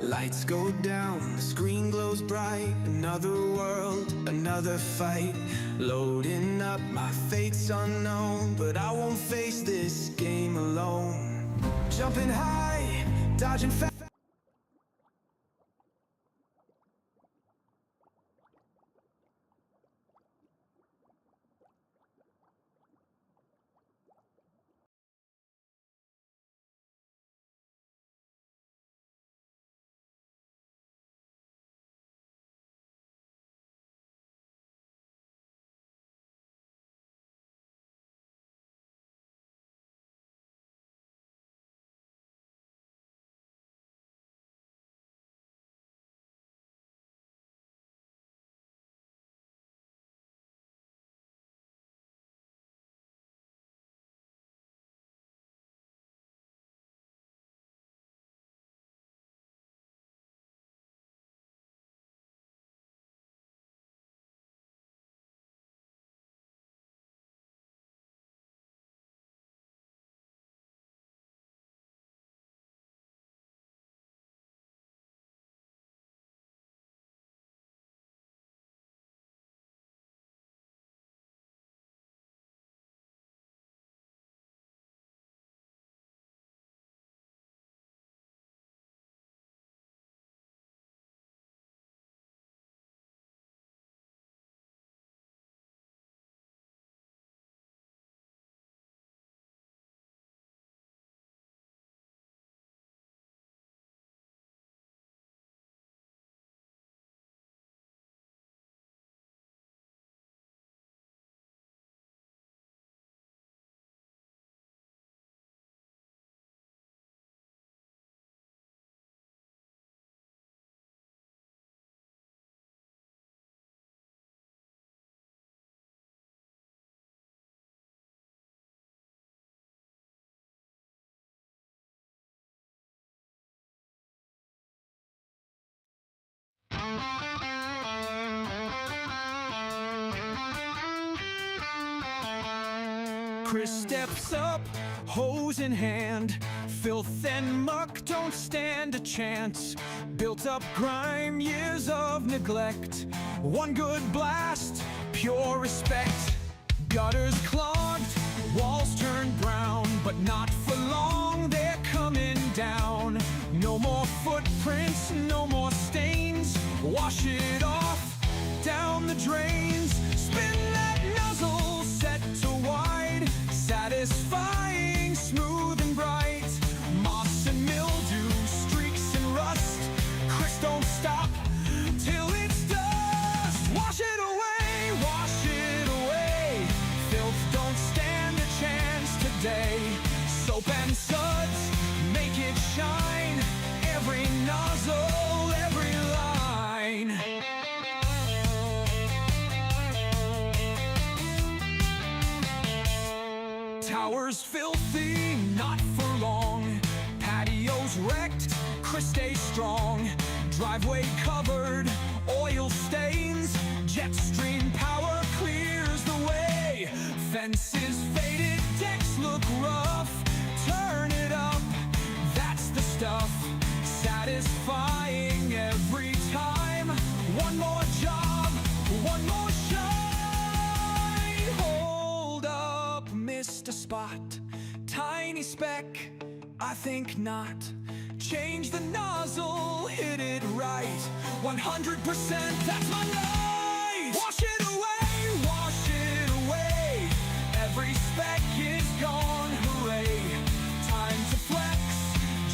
Lights go down, the screen glows bright. Another world, another fight. Loading up, my fate's unknown, but I won't face this game alone. Jumping high, dodging fast. Chris steps up, hose in hand. Filth and muck don't stand a chance. Built up grime, years of neglect. One good blast, pure respect. Gutters clogged, walls turned brown, but not for long, they're coming down. No more footprints, no more stains. Wash it off, down the drains. Spin that nozzle, set to wide. Satisfying, smooth and bright. Moss and mildew, streaks and rust. Chris don't stop till it's dust. Wash it away, wash it away. Filth don't stand a chance today. Soap and suds, make it shine. Every nozzle, every line. Towers filthy, not for long. Patios wrecked, Chris stays strong. Driveway covered, oil stains. Jet stream power clears the way. Fences faded, decks look rough. Turn it up, that's the stuff. Satisfying every time. One more job, one more shine. Hold up, missed a spot. Tiny speck, I think not. Change the nozzle, hit it right. 100%, that's my light. Wash it away, wash it away. Every speck is gone, hooray. Time to flex,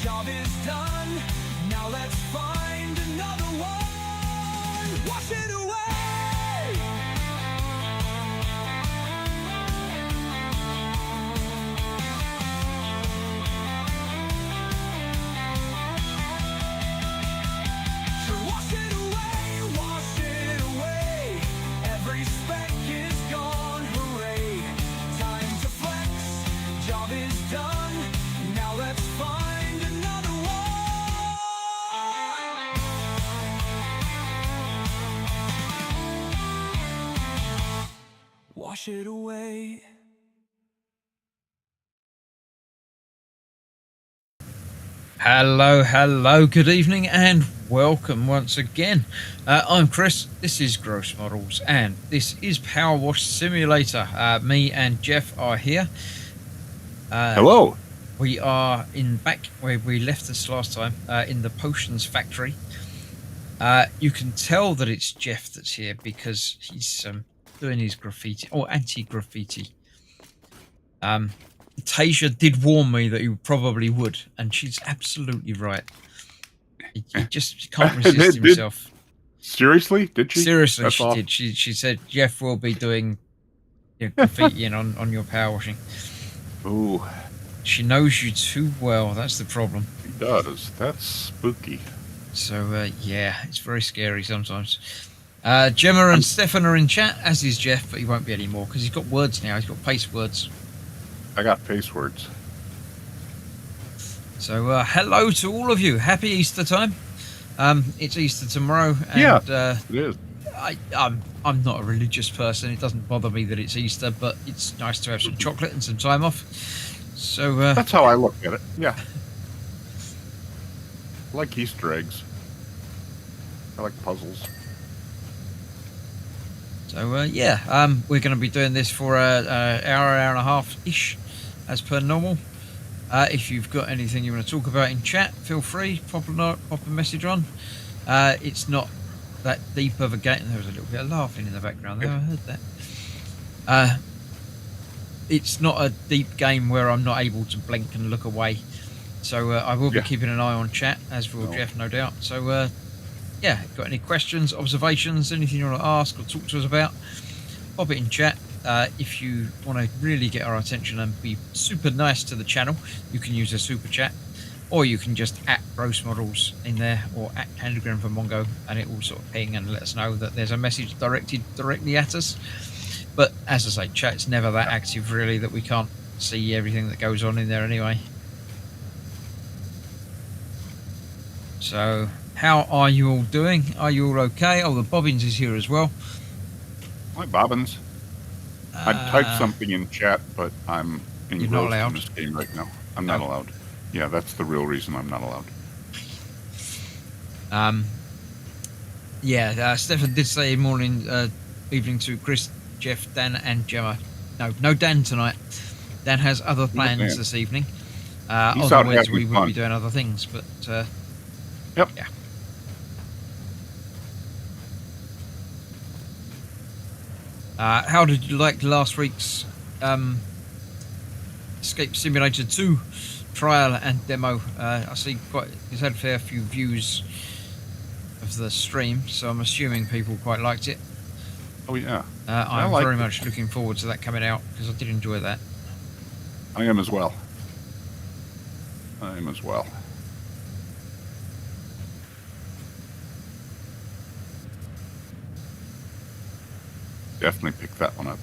job is done. Now let's find another one. Wash it away. Wash it away. Hello, good evening, and welcome once again. I'm Chris, this is Gross Models, and this is Powerwash Simulator. Me and Jeff are here. Hello. We are back where we left this last time, in the potions factory. You can tell that it's Jeff that's here because he's doing his graffiti, or anti-graffiti. Tasia did warn me that he probably would, and she's absolutely right. He just can't resist himself. Seriously? Did she? Seriously, she did. She said Jeff will be doing graffiti on your power washing. Ooh. She knows you too well. That's the problem. She does. That's spooky. So yeah, it's very scary sometimes. Gemma and Stefan are in chat, as is Jeff, but he won't be anymore because he's got words now. He's got pace words. I got pace words. So hello to all of you. Happy Easter time. It's Easter tomorrow, and Yeah, it is. I'm not a religious person. It doesn't bother me that it's Easter, but it's nice to have some chocolate and some time off. So That's how I look at it. Yeah. I like Easter eggs. I like puzzles. So yeah, we're going to be doing this for an hour and a half ish, as per normal. If you've got anything you want to talk about in chat, feel free, pop a message on. It's not that deep of a game. There was a little bit of laughing in the background there. I heard that. It's not a deep game where I'm not able to blink and look away. So I will be keeping an eye on chat, as will Jeff, no doubt. So yeah, got any questions, observations, anything you want to ask or talk to us about, pop it in chat. If you want to really get our attention and be super nice to the channel, you can use a super chat, or you can just @ Gross Models in there, or @ Candygram for Mongo, and it will sort of ping and let us know that there's a message directed directly at us. But as I say, chat's never that active really that we can't see everything that goes on in there anyway. So how are you all doing? Are you all okay? Oh, the Bobbins is here as well. Hi, Bobbins. I typed something in chat, but I'm engrossed in this game right now. I'm not allowed. Yeah, that's the real reason I'm not allowed. Yeah, Stefan did say evening to Chris, Jeff, Dan, and Gemma. No Dan tonight. Dan has other plans this evening. Otherwise, we would be doing other things, but yep. Yeah. How did you like last week's Escape Simulator 2 trial and demo? I see it's had a fair few views of the stream, so I'm assuming people quite liked it. Oh yeah. I'm very much looking forward to that coming out because I did enjoy that. I am as well. Definitely pick that one up.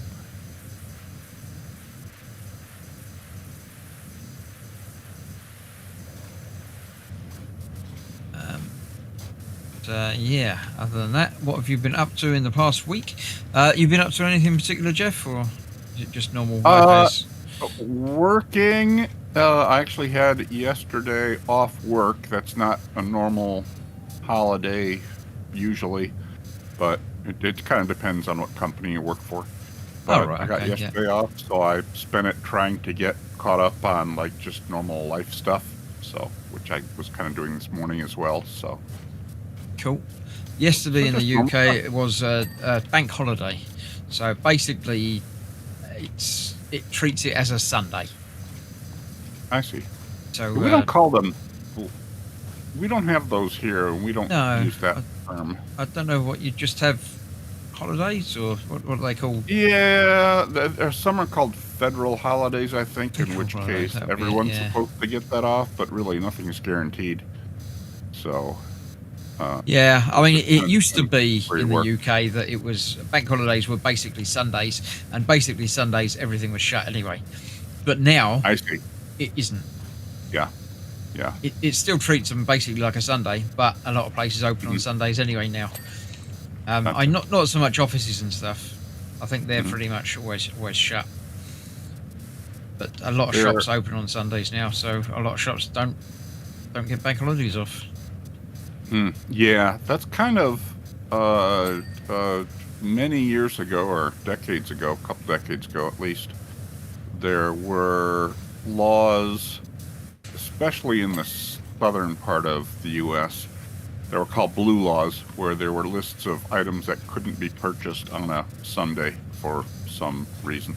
Yeah, other than that, what have you been up to in the past week? You been up to anything in particular, Jeff, or is it just normal work? Working. I actually had yesterday off work. That's not a normal holiday usually, but it kind of depends on what company you work for. But I got yesterday off, so I spent it trying to get caught up on like just normal life stuff. So, which I was kind of doing this morning as well. So cool. Yesterday in the UK it was a bank holiday, so basically it treats it as a Sunday. I see. So we don't call them. We don't have those here, and we don't use that term. I don't know what you just have. Holidays, or what are they called? Yeah, there's some are called federal holidays, I think, in which case everyone's supposed to get that off, but really nothing is guaranteed. So yeah, I mean, it used to be in the UK that it was bank holidays were basically Sundays, and basically Sundays everything was shut anyway. But now I see it isn't. Yeah. It still treats them basically like a Sunday, but a lot of places open on Sundays anyway now. Not so much offices and stuff. I think they're pretty much always shut. But a lot of shops open on Sundays now, so a lot of shops don't don't get bank holidays off. Yeah, that's kind of many years ago, or decades ago, a couple decades ago at least, there were laws, especially in the southern part of the U.S., they were called blue laws, where there were lists of items that couldn't be purchased on a Sunday for some reason.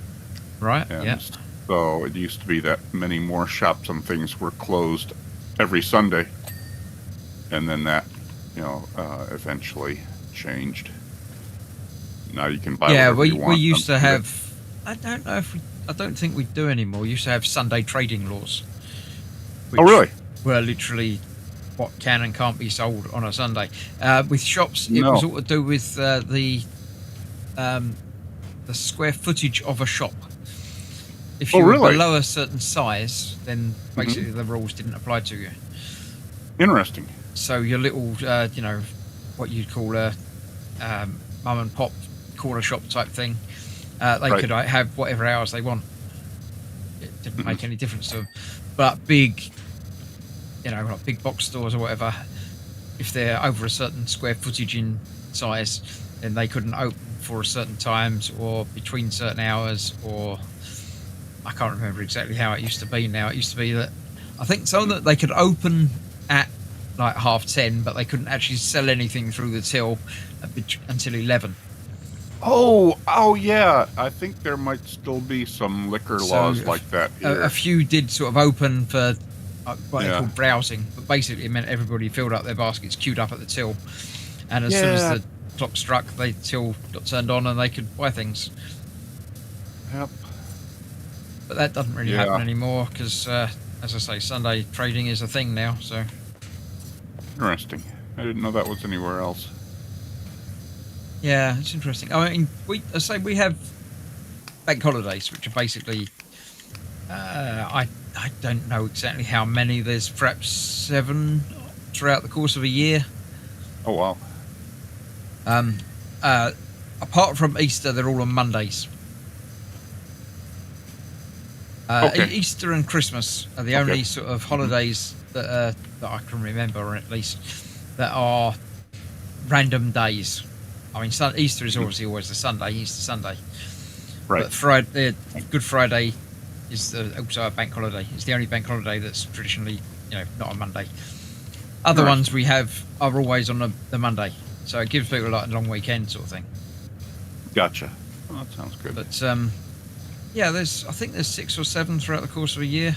Right, And yeah. so it used to be that many more shops and things were closed every Sunday. And then that, eventually changed. Now you can buy whatever you want. We used to have, I don't think we do anymore. We used to have Sunday trading laws. Which Oh, really? Were literally what can and can't be sold on a Sunday. With shops, it No. was all to do with the square footage of a shop. If you were below a certain size, then basically the rules didn't apply to you. Interesting. So your little, what you'd call a mum and pop corner shop type thing, they could have whatever hours they want. It didn't make any difference to them. But big, like big box stores or whatever, if they're over a certain square footage in size, then they couldn't open for certain times or between certain hours, or I can't remember exactly how it used to be now. It used to be that I think some that they could open at like 10:30, but they couldn't actually sell anything through the till until 11. Oh yeah. I think there might still be some liquor laws like that here. A few did sort of open for what they call browsing, but basically it meant everybody filled up their baskets, queued up at the till, and as soon as the clock struck, the till got turned on and they could buy things. Yep. But that doesn't really happen anymore because, as I say, Sunday trading is a thing now. So Interesting. I didn't know that was anywhere else. yeah, it's interesting. I mean, we have bank holidays, which are basically I don't know exactly how many. There's perhaps 7 throughout the course of a year. Oh wow. Apart from Easter, they're all on Mondays. Easter and Christmas are the only sort of holidays that I can remember, or at least that are random days. I mean, Easter is obviously always the Sunday, Easter Sunday. Right. But Good Friday is also a bank holiday. It's the only bank holiday that's traditionally, not on Monday. Other ones we have are always on the Monday, so it gives people like a long weekend sort of thing. Gotcha. Oh, that sounds good. But I think there's 6 or 7 throughout the course of a year.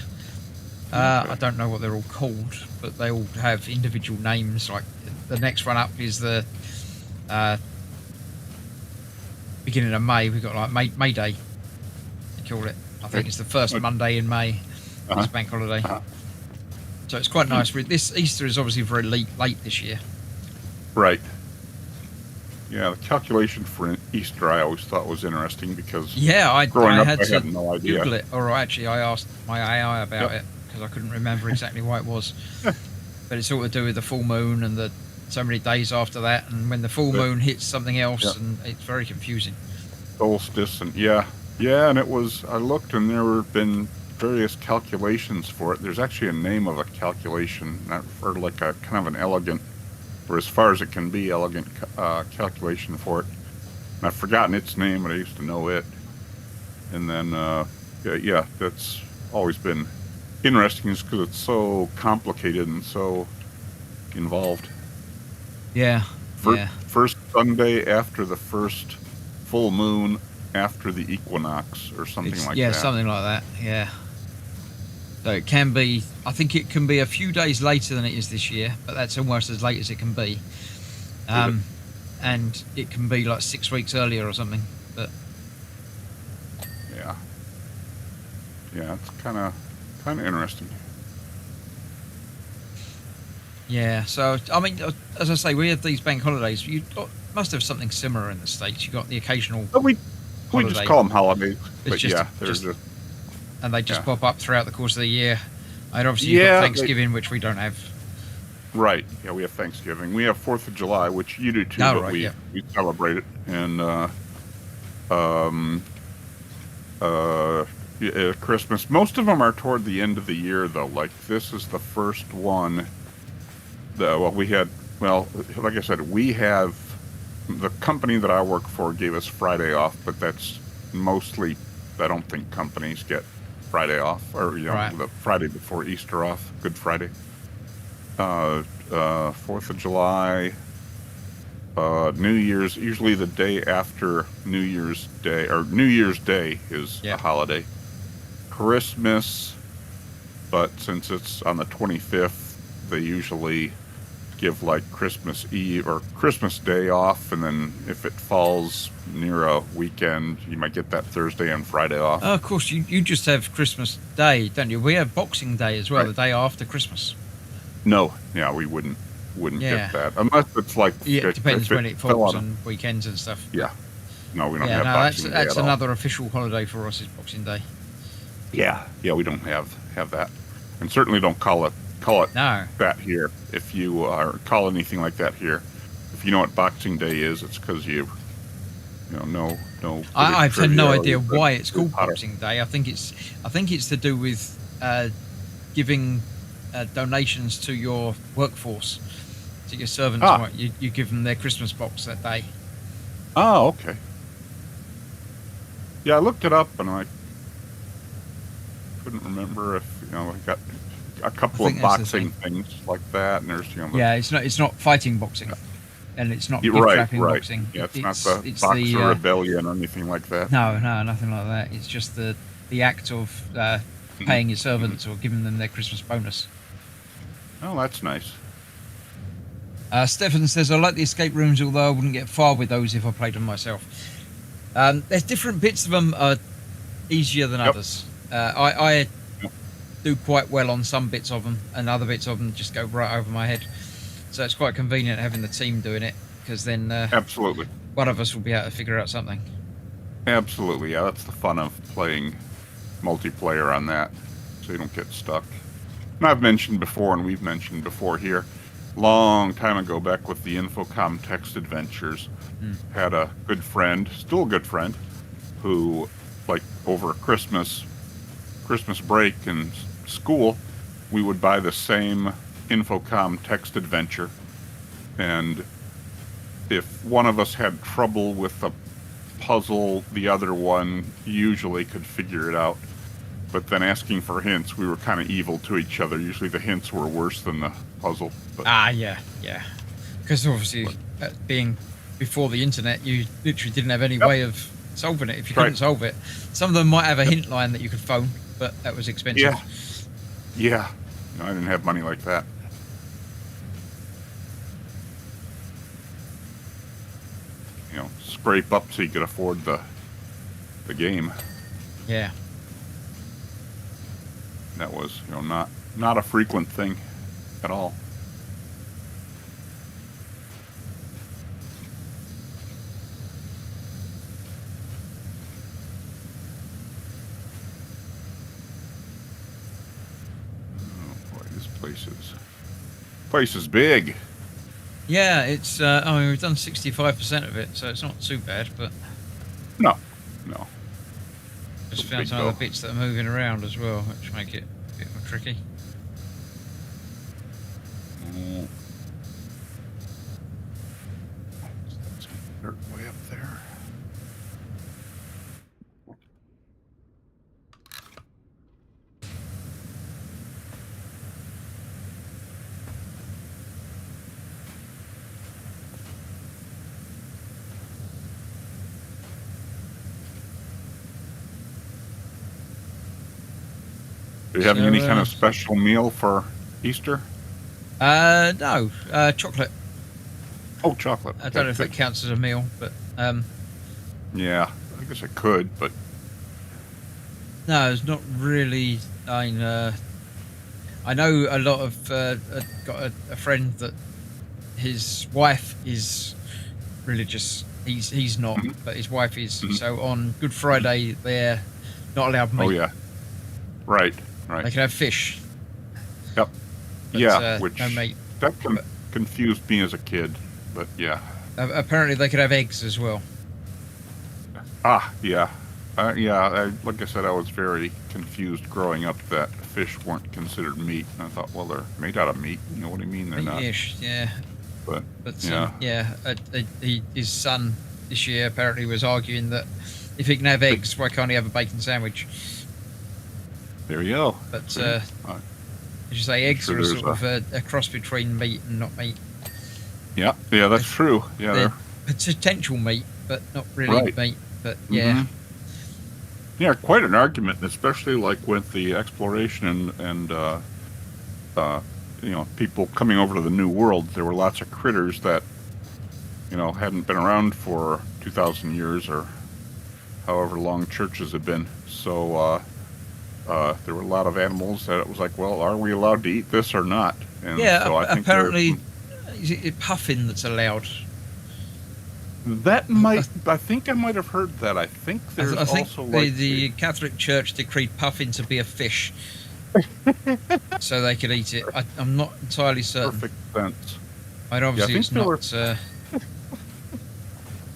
I don't know what they're all called, but they all have individual names. Like the next one up is the beginning of May. We've got like May Day, they call it. I think it's the first Monday in May. It's a bank holiday. So it's quite nice. This Easter is obviously very late this year. Right. Yeah, the calculation for Easter I always thought was interesting because growing up I had no idea. Google it, or actually I asked my AI about it because I couldn't remember exactly what it was. But it's all to do with the full moon and so many days after that, and when the full moon hits something else, and it's very confusing. Solstice and and it was. I looked and there have been various calculations for it. There's actually a name of a calculation, or like a kind of an elegant, or as far as it can be, elegant calculation for it. And I've forgotten its name, but I used to know it. And then, that's always been interesting, just because it's so complicated and so involved. Yeah. First Sunday after the first full moon after the equinox, or something like that. Yeah, something like that. Yeah. So it can be. I think it can be a few days later than it is this year, but that's almost as late as it can be. And it can be like 6 weeks earlier or something. But yeah, it's kind of interesting. Yeah, so I mean, as I say, we have these bank holidays. You must have something similar in the States. You got the occasional. But we just call them holidays. But and they just pop up throughout the course of the year. And obviously you've got Thanksgiving, which we don't have. Right. Yeah, we have Thanksgiving. We have 4th of July, which you do too, but we celebrate it. And Christmas. Most of them are toward the end of the year, though. Like this is the first one. We had. Well, like I said, we have the company that I work for gave us Friday off, but that's mostly. I don't think companies get Friday off, or Right. the Friday before Easter off, Good Friday. 4th of July, New Year's, usually the day after New Year's Day, or New Year's Day is a holiday. Christmas, but since it's on the 25th, they usually give like Christmas Eve or Christmas Day off, and then if it falls near a weekend, you might get that Thursday and Friday off. Oh, of course, you just have Christmas Day, don't you? We have Boxing Day as well, Right. the day after Christmas. No, yeah, we wouldn't Yeah. get that unless it's like Yeah, it depends if when it fell falls on on weekends and stuff. Yeah, no, we don't Yeah, have no, Boxing Day that's at all. another official holiday for us is Boxing Day. Yeah, we don't have that, and certainly don't call it No. that here. If you call anything like that here, if you know what Boxing Day is, it's because you know no. I've had no trivia idea or why it's called Potter. Boxing Day. I think it's to do with giving donations to your workforce, to your servants. Ah. You give them their Christmas box that day. Oh, okay. Yeah, I looked it up and I couldn't remember if I got a couple I of think that's the boxing things like that, and there's Yeah, it's not fighting boxing, and it's not You're gift right. wrapping boxing. Yeah, it's not the Boxer Rebellion or anything like that. No, nothing like that. It's just the act of paying your servants or giving them their Christmas bonus. Oh, that's nice. Stefan says, I like the escape rooms, although I wouldn't get far with those if I played them myself. There's different bits of them are easier than others. I do quite well on some bits of them, and other bits of them just go right over my head. So it's quite convenient having the team doing it, because then Absolutely. one of us will be able to figure out something. Absolutely, yeah. That's the fun of playing multiplayer on that, so you don't get stuck. And I've mentioned before, and we've mentioned before here, long time ago, back with the Infocom text adventures, had a good friend, still a good friend, who, like, over Christmas break and school, we would buy the same Infocom text adventure, and if one of us had trouble with a puzzle, the other one usually could figure it out. But then asking for hints, we were kind of evil to each other. Usually the hints were worse than the puzzle. But Yeah. Because obviously, being before the internet, you literally didn't have any way of solving it if you couldn't solve it. Some of them might have a hint line that you could phone, but that was expensive. Yeah. No, I didn't have money like that. Scrape up so you could afford the game. Yeah. That was, not a frequent thing at all. Oh boy, this place is big. Yeah, it's. I mean, we've done 65% of it, so it's not too bad. But No. just It's found big some though. other bits that are moving around as well, which make it a bit more tricky. Oh. That's some dirt way up there. Do you have any kind of special meal for Easter? No, chocolate. Oh, chocolate. I don't know if that counts as a meal, but Yeah, I guess I could, but no, it's not really. I know a lot of. Got a friend that his wife is religious. He's not, but his wife is. So on Good Friday, they're not allowed meat. oh yeah, right. They can have fish. Yep. But, Yeah, which no meat. that confused me as a kid, but yeah. Apparently, they could have eggs as well. Ah, yeah. like I said, I was very confused growing up that fish weren't considered meat. And I thought, well, they're made out of meat. You know what I mean? They're not. Ish, yeah. But But yeah, his son this year apparently was arguing that if he can have eggs, why can't he have a bacon sandwich? there you go. But Uh, as you say, eggs sure are there's sort of a cross between meat and not meat. yeah, that's true. Yeah, They're potential meat, but not really Right. meat. But yeah, yeah, quite an argument, especially like with the exploration and people coming over to the New World. There were lots of critters that hadn't been around for 2,000 years or however long churches have been. So there were a lot of animals that it was like, well, are we allowed to eat this or not? And yeah. so I think Apparently, is it puffin that's allowed? I think I might have heard that. I think there's I think also like the Catholic Church decreed puffin to be a fish, so they could eat it. I'm not entirely certain. perfect sense. I mean, obviously think it's there not. were-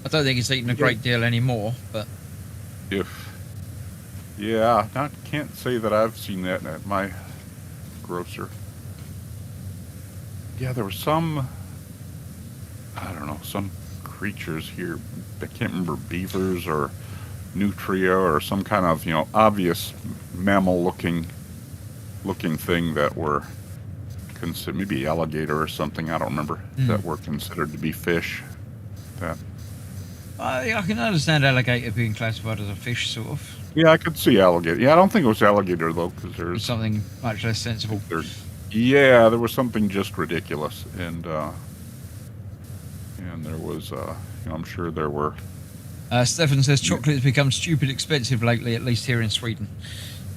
I don't think it's eaten a great deal anymore, but Can't say that I've seen that at my grocer. Yeah, there were some, I don't know, some creatures here. I can't remember, beavers or nutria or some kind of obvious mammal looking thing that were considered, maybe alligator or something. I don't remember, that were considered to be fish. That I can understand alligator being classified as a fish, sort of. Yeah, I could see alligator. Yeah, I don't think it was alligator though, because It's there's something much less sensible. yeah, there was something just ridiculous, and there was I'm sure there were. Stefan says chocolate has become stupid expensive lately, at least here in Sweden.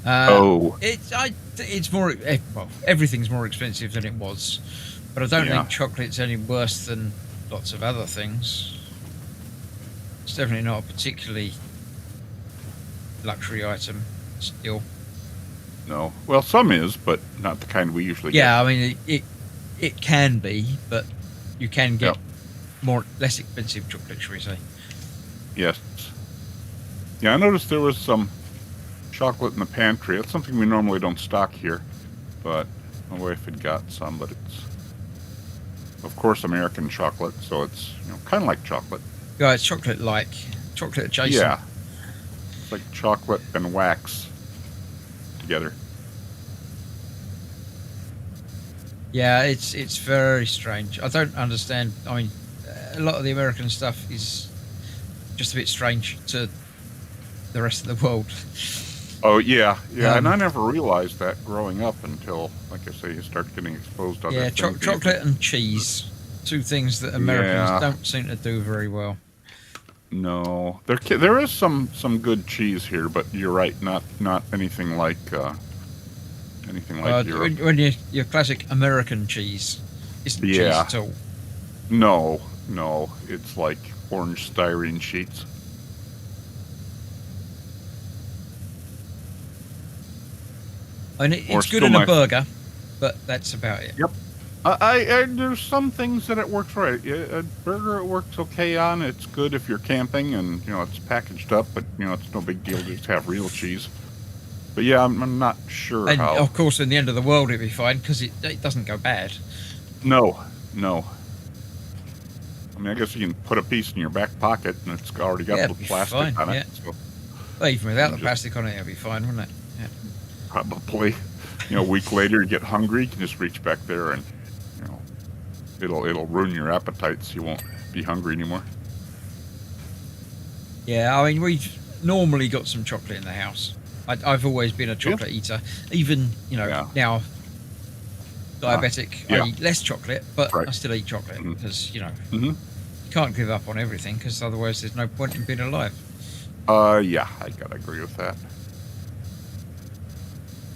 It's more well, everything's more expensive than it was, but I don't think chocolate's any worse than lots of other things. It's definitely not a particularly luxury item still. No, well, some is, but not the kind we usually get. Yeah, I mean it can be, but you can get less expensive chocolate, shall we say? Yes. Yeah, I noticed there was some chocolate in the pantry. It's something we normally don't stock here, but my wife had got some. But it's, of course, American chocolate, so it's kind of like chocolate. Yeah, it's chocolate-like, chocolate adjacent. Yeah, it's like chocolate and wax together. Yeah, it's very strange. I don't understand. I mean, a lot of the American stuff is just a bit strange to the rest of the world. Oh yeah, and I never realized that growing up until, like I say, you start getting exposed to other things. Chocolate and cheese, two things that Americans don't seem to do very well. No, there is some good cheese here, but you're right, not anything like Europe. When your classic American cheese isn't cheese at all. No, it's like orange styrene sheets. And it's good in a burger, but that's about it. Yep. I there's some things that it works right. A burger it works okay on. It's good if you're camping and it's packaged up, but it's no big deal to just have real cheese. But yeah, I'm not sure and how. Of course, in the end of the world, it'd be fine because it doesn't go bad. No. I mean, I guess you can put a piece in your back pocket and it's already got the plastic on it. So well, even without the plastic on it, it'd be fine, wouldn't it? Yeah. Probably. A week later, you get hungry, you can just reach back there and it'll ruin your appetite, so you won't be hungry anymore. Yeah, I mean, we've normally got some chocolate in the house. I've always been a chocolate eater. Even, now diabetic, I eat less chocolate, but I still eat chocolate because, you can't give up on everything because otherwise there's no point in being alive. Yeah, I gotta agree with that.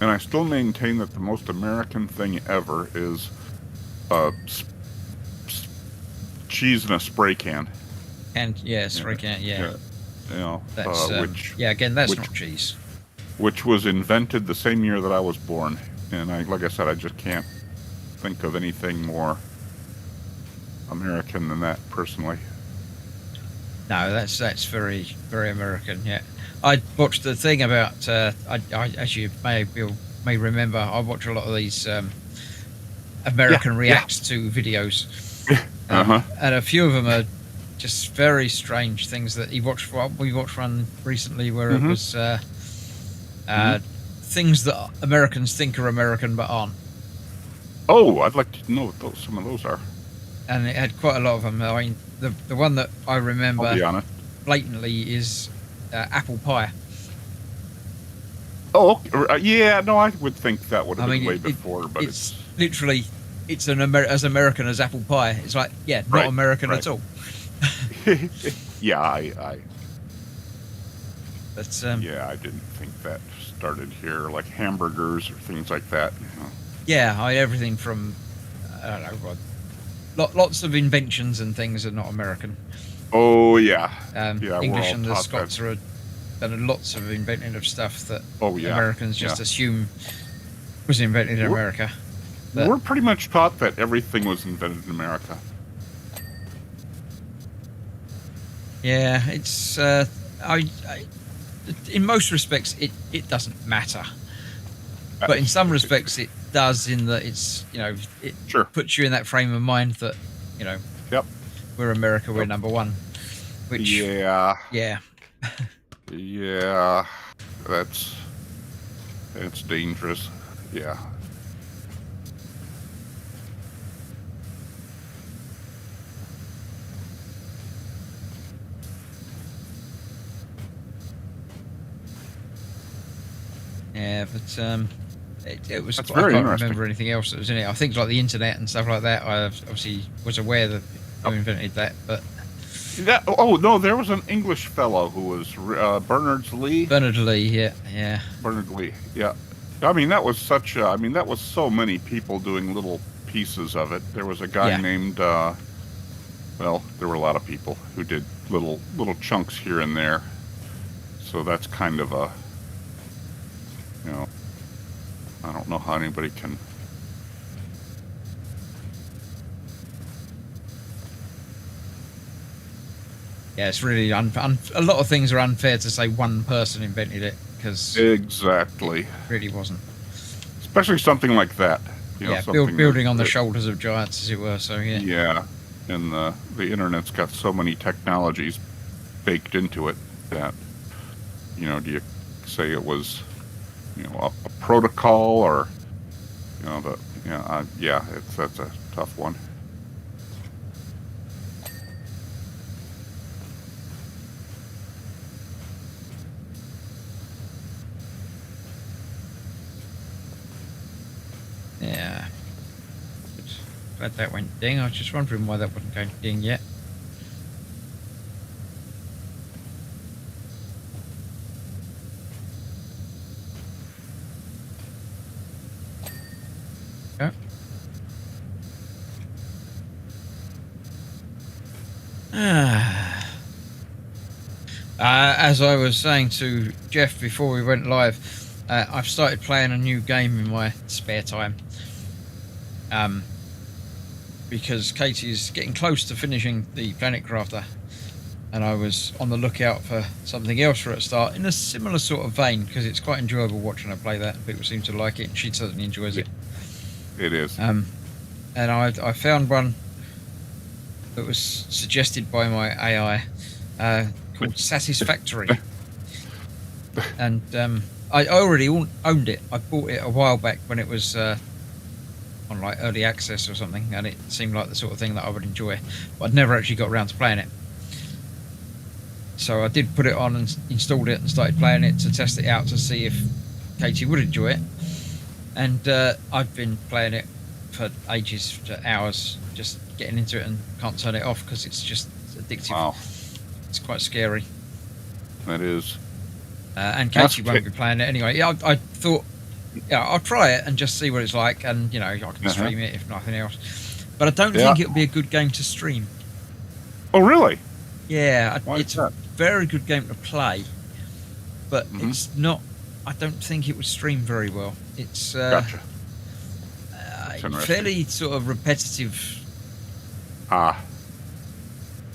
And I still maintain that the most American thing ever is cheese in a spray can. And spray can, That's again, that's not cheese. Which was invented the same year that I was born, and like I said, I just can't think of anything more American than that, personally. No, that's very, very American. Yeah, I watched the thing about. As you may remember, I watch a lot of these American reacts to videos, and a few of them are just very strange things that he watched. We watched one recently where it was things that Americans think are American but aren't. Oh, I'd like to know what some of those are. And it had quite a lot of them. I mean, the one that I remember I'll be honest. blatantly is apple pie. Oh, yeah. No, I would think that would have been way it- before, but it's literally as American as apple pie. It's like, yeah, not Right, American right. at all. yeah, But I didn't think that started here, like hamburgers or things like that. yeah, everything from I don't know, lots of inventions and things are not American. Oh yeah, English we're all and the taught Scots that. are done lots of inventing of stuff that Yeah, Americans just yeah. assume was invented in America. But- We're pretty much taught that everything was invented in America. Yeah, it's in most respects it doesn't matter, but in some respects it does. In that it's it Sure. puts you in that frame of mind that Yep. we're America, we're number one. Which Yeah. yeah, Yeah. That's dangerous. Yeah. yeah, but it was. That's I very can't interesting. remember anything else that was in it. I think like the internet and stuff like that. I obviously was aware that who invented that, but No, there was an English fellow who was Bernard Lee. Bernard Lee, yeah. Bernard Lee. Yeah. I mean, that was that was so many people doing little pieces of it. There was a guy Yeah. named, well, there were a lot of people who did little chunks here and there. So that's kind of a, I don't know how anybody can. Yeah, it's really a lot of things are unfair to say one person invented it because Exactly. it really wasn't. Especially something like that. Yeah, something building on the that- shoulders of giants, as it were. So yeah, Yeah, and the internet's got so many technologies baked into it that, do you say it was, a protocol or, that's a tough one. yeah. Glad that went ding. I was just wondering why that wasn't going ding yet. Yeah. As I was saying to Jeff before we went live, I've started playing a new game in my spare time. Because Katie's getting close to finishing the Planet Crafter, and I was on the lookout for something else for her to start in a similar sort of vein, because it's quite enjoyable watching her play that, and people seem to like it, and she certainly enjoys it. It is. And I found one that was suggested by my AI called Satisfactory. And I already owned it. I bought it a while back when it was on like early access or something, and it seemed like the sort of thing that I would enjoy, but I'd never actually got around to playing it. So I did put it on and installed it and started playing it to test it out to see if Katie would enjoy it. And I've been playing it for ages, for hours, just getting into it and can't turn it off because it's just addictive. Wow. It's quite scary. That is. And That's Katie won't be playing it anyway. Yeah, I thought, I'll try it and just see what it's like, and I can stream it if nothing else. But I don't think it would be a good game to stream. Oh, really? Yeah, Why is it's that? a very good game to play, but Mhm. it's not. I don't think it would stream very well. It's Gotcha. interesting. fairly sort of repetitive Ah,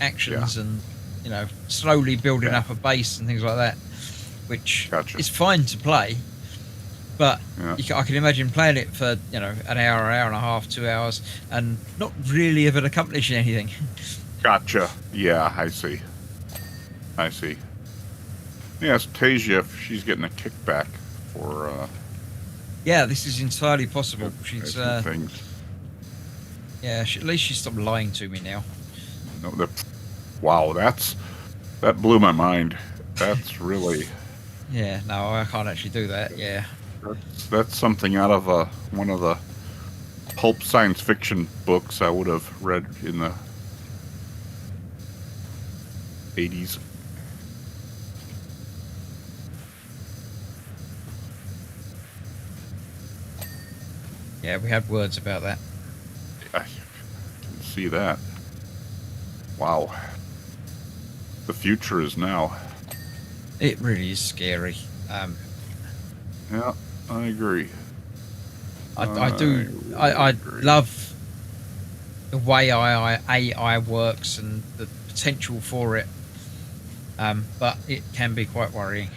actions and slowly building up a base and things like that. which Gotcha. is fine to play, but Yeah. I can imagine playing it for an hour and a half, 2 hours, and not really ever accomplishing anything. Gotcha. Yeah, I see. Yes, Tasia, if she's getting a kickback for Yeah, this is entirely possible. She's some things. yeah, at least she stopped lying to me now. No, wow, that blew my mind. That's really Yeah, no, I can't actually do that. Yeah. that's something out of one of the pulp science fiction books I would have read in the 80s. Yeah, we had words about that. I can see that. Wow. The future is now. It really is scary. Yeah, I agree. I agree. love the way AI works and the potential for it, but it can be quite worrying.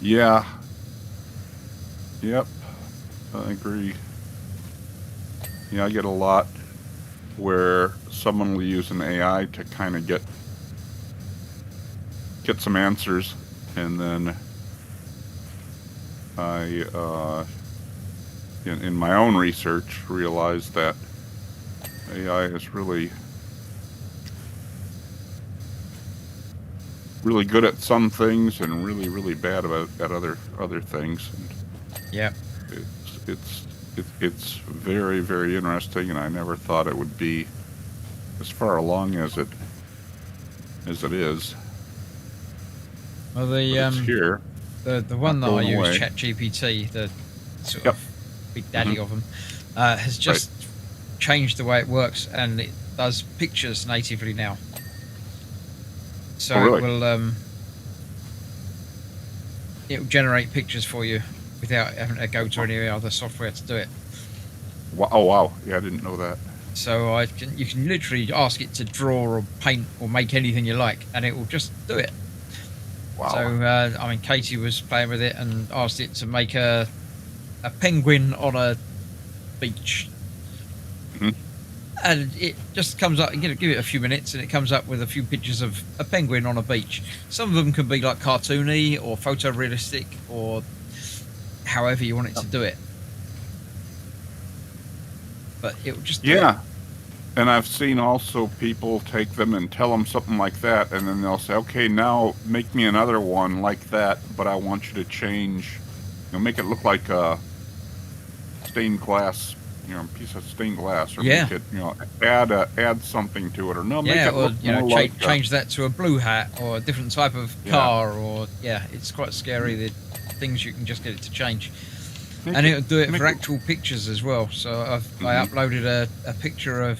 Yeah. Yep. I agree. Yeah, I get a lot where someone will use an AI to kind of get some answers, and then I, in my own research, realized that AI is really good at some things and really bad at other things. And Yeah. it's very interesting, and I never thought it would be as far along as it is. Well, But it's here. the one that Not I going use, away. ChatGPT, the sort Yep. of big daddy of them, has just changed the way it works, and it does pictures natively now. So Oh, really? it will generate pictures for you without having to go to any other software to do it. Oh wow! Yeah, I didn't know that. So you can literally ask it to draw or paint or make anything you like, and it will just do it. Wow. So I mean, Katie was playing with it and asked it to make a penguin on a beach, Mhm. and it just comes up. Give it a few minutes, and it comes up with a few pictures of a penguin on a beach. Some of them can be like cartoony or photorealistic, or however you want it to do it. But it will just do Yeah. it. And I've seen also people take them and tell them something like that, and then they'll say, "Okay, now make me another one like that, but I want you to change, make it look like a stained glass, piece of stained glass, or Yeah. make it, add something to it, or no, make Yeah, it or look more like change that to a blue hat or a different type of Yeah. car, or it's quite scary the things you can just get it to change. make And it- it'll do it make for actual pictures as well. So I uploaded a picture of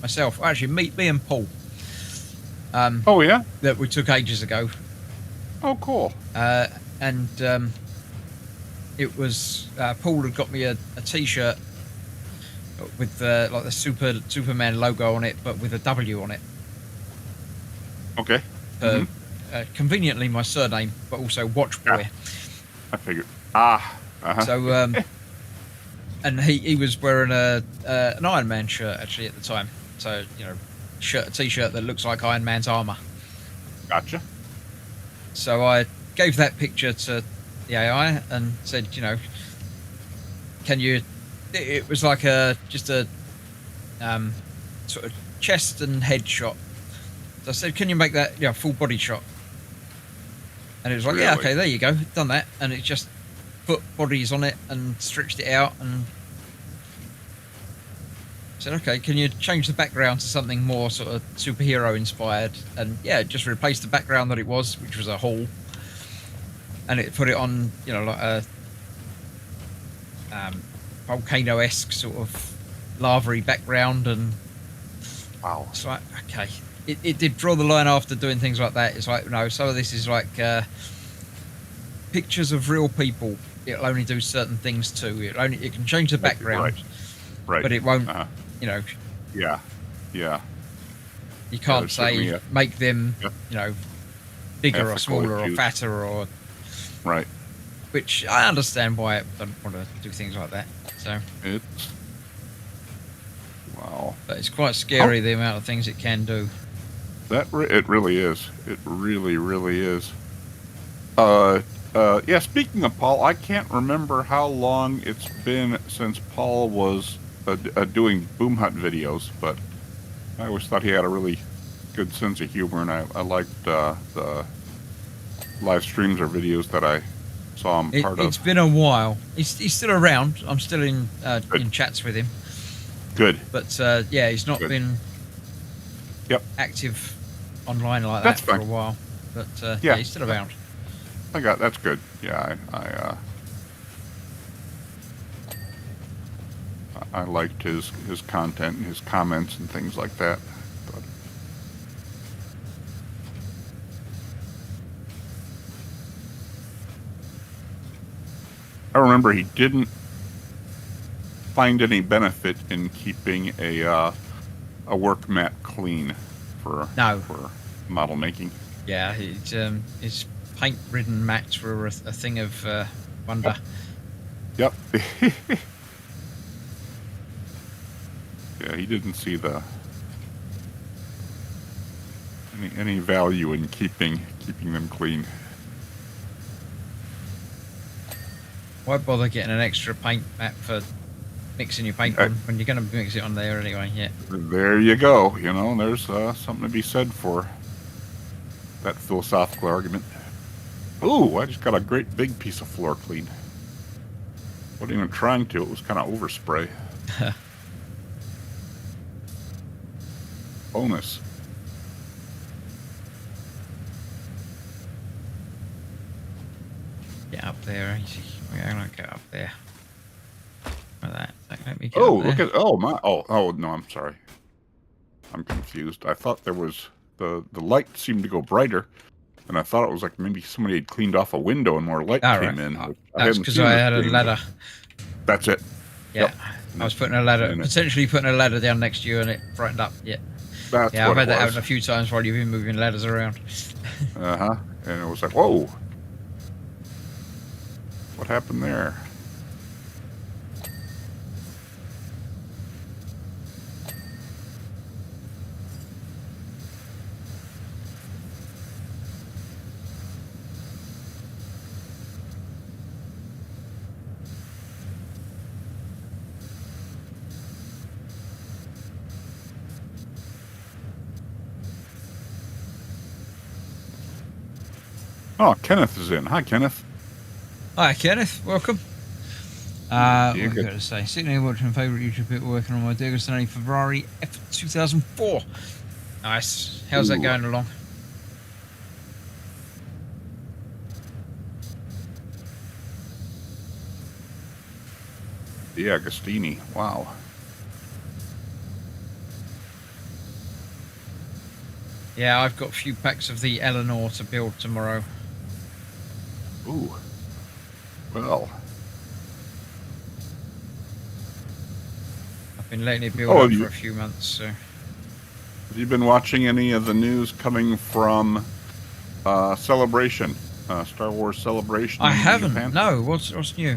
myself, actually me and Paul, Oh yeah. that we took ages ago, Oh cool. and it was Paul had got me a T-shirt with like the Superman logo on it, but with a W on it. Okay. Conveniently my surname, but also Watch Boy. I figured. Uh-huh. So and he was wearing an Iron Man shirt actually at the time. So a T-shirt that looks like Iron Man's armor. Gotcha. So I gave that picture to the AI and said, can you? It was like just a sort of chest and head shot. So I said, can you make that full body shot? And it was like, yeah, Really? okay, there you go, done that. And it just put bodies on it and stretched it out and said, okay, can you change the background to something more sort of superhero inspired? And just replace the background that it was, which was a hall, and it put it on like a volcano-esque sort of lavary background. And Wow. it's like, okay, it did draw the line after doing things like that. It's like, no, some of this is like pictures of real people. It'll only do certain things too. It can change the background, Right. but it won't. Yeah. Yeah. You can't it took me say a- make them, Yep. bigger or ethical smaller or issues. fatter or... Right. Which I understand why it doesn't want to do things like that. So, It's... Wow. but it's quite scary the amount of things it can do. It really is. It really, really is. Yeah, speaking of Paul, I can't remember how long it's been since Paul was doing Boom Hut videos, but I always thought he had a really good sense of humor, and I liked the live streams or videos that I saw him part It's of. been a while. He's still around. I'm still in chats with him. Good. But yeah, he's not Good. been active online like That's that for fine. a while. But Yeah. he's still around. That's good. Yeah, I liked his content and his comments and things like that. But I remember he didn't find any benefit in keeping a work mat clean for model making. Yeah, his paint-ridden mats were a thing of wonder. Yep. Yeah, he didn't see any value in keeping them clean. Why bother getting an extra paint mat for mixing your paint on when you're going to mix it on there anyway? Yeah. There you go. You know, there's something to be said for that philosophical argument. Ooh, I just got a great big piece of floor clean. Wasn't even trying to. It was kind of overspray. Bonus. Get up there, easy. We're going to get up there. Like that. Let me get Oh, up there. look at oh no, I'm sorry. I'm confused. I thought there was the light seemed to go brighter, and I thought it was like maybe somebody had cleaned off a window and more light came in. That's because I had a ladder. That's it. Yeah, yep. I was potentially putting a ladder down next to you, and it brightened up. Yeah. That's yeah, I've had that was. happen a few times while you've been moving ladders around. And it was like, whoa. What happened there? Oh, Kenneth is in. Hi, Kenneth. Hi, Kenneth. Welcome. What have I good. got to say? Sitting here watching my favourite YouTube bit working on my Degustating Ferrari F2004. Nice. How's that going along? Yeah, Agostini. Wow. Yeah, I've got a few packs of the Eleanor to build tomorrow. Ooh. Well. I've been letting it build up for a few months, so. Have you been watching any of the news coming from Celebration, Star Wars Celebration? I haven't. Japan? No. What's new?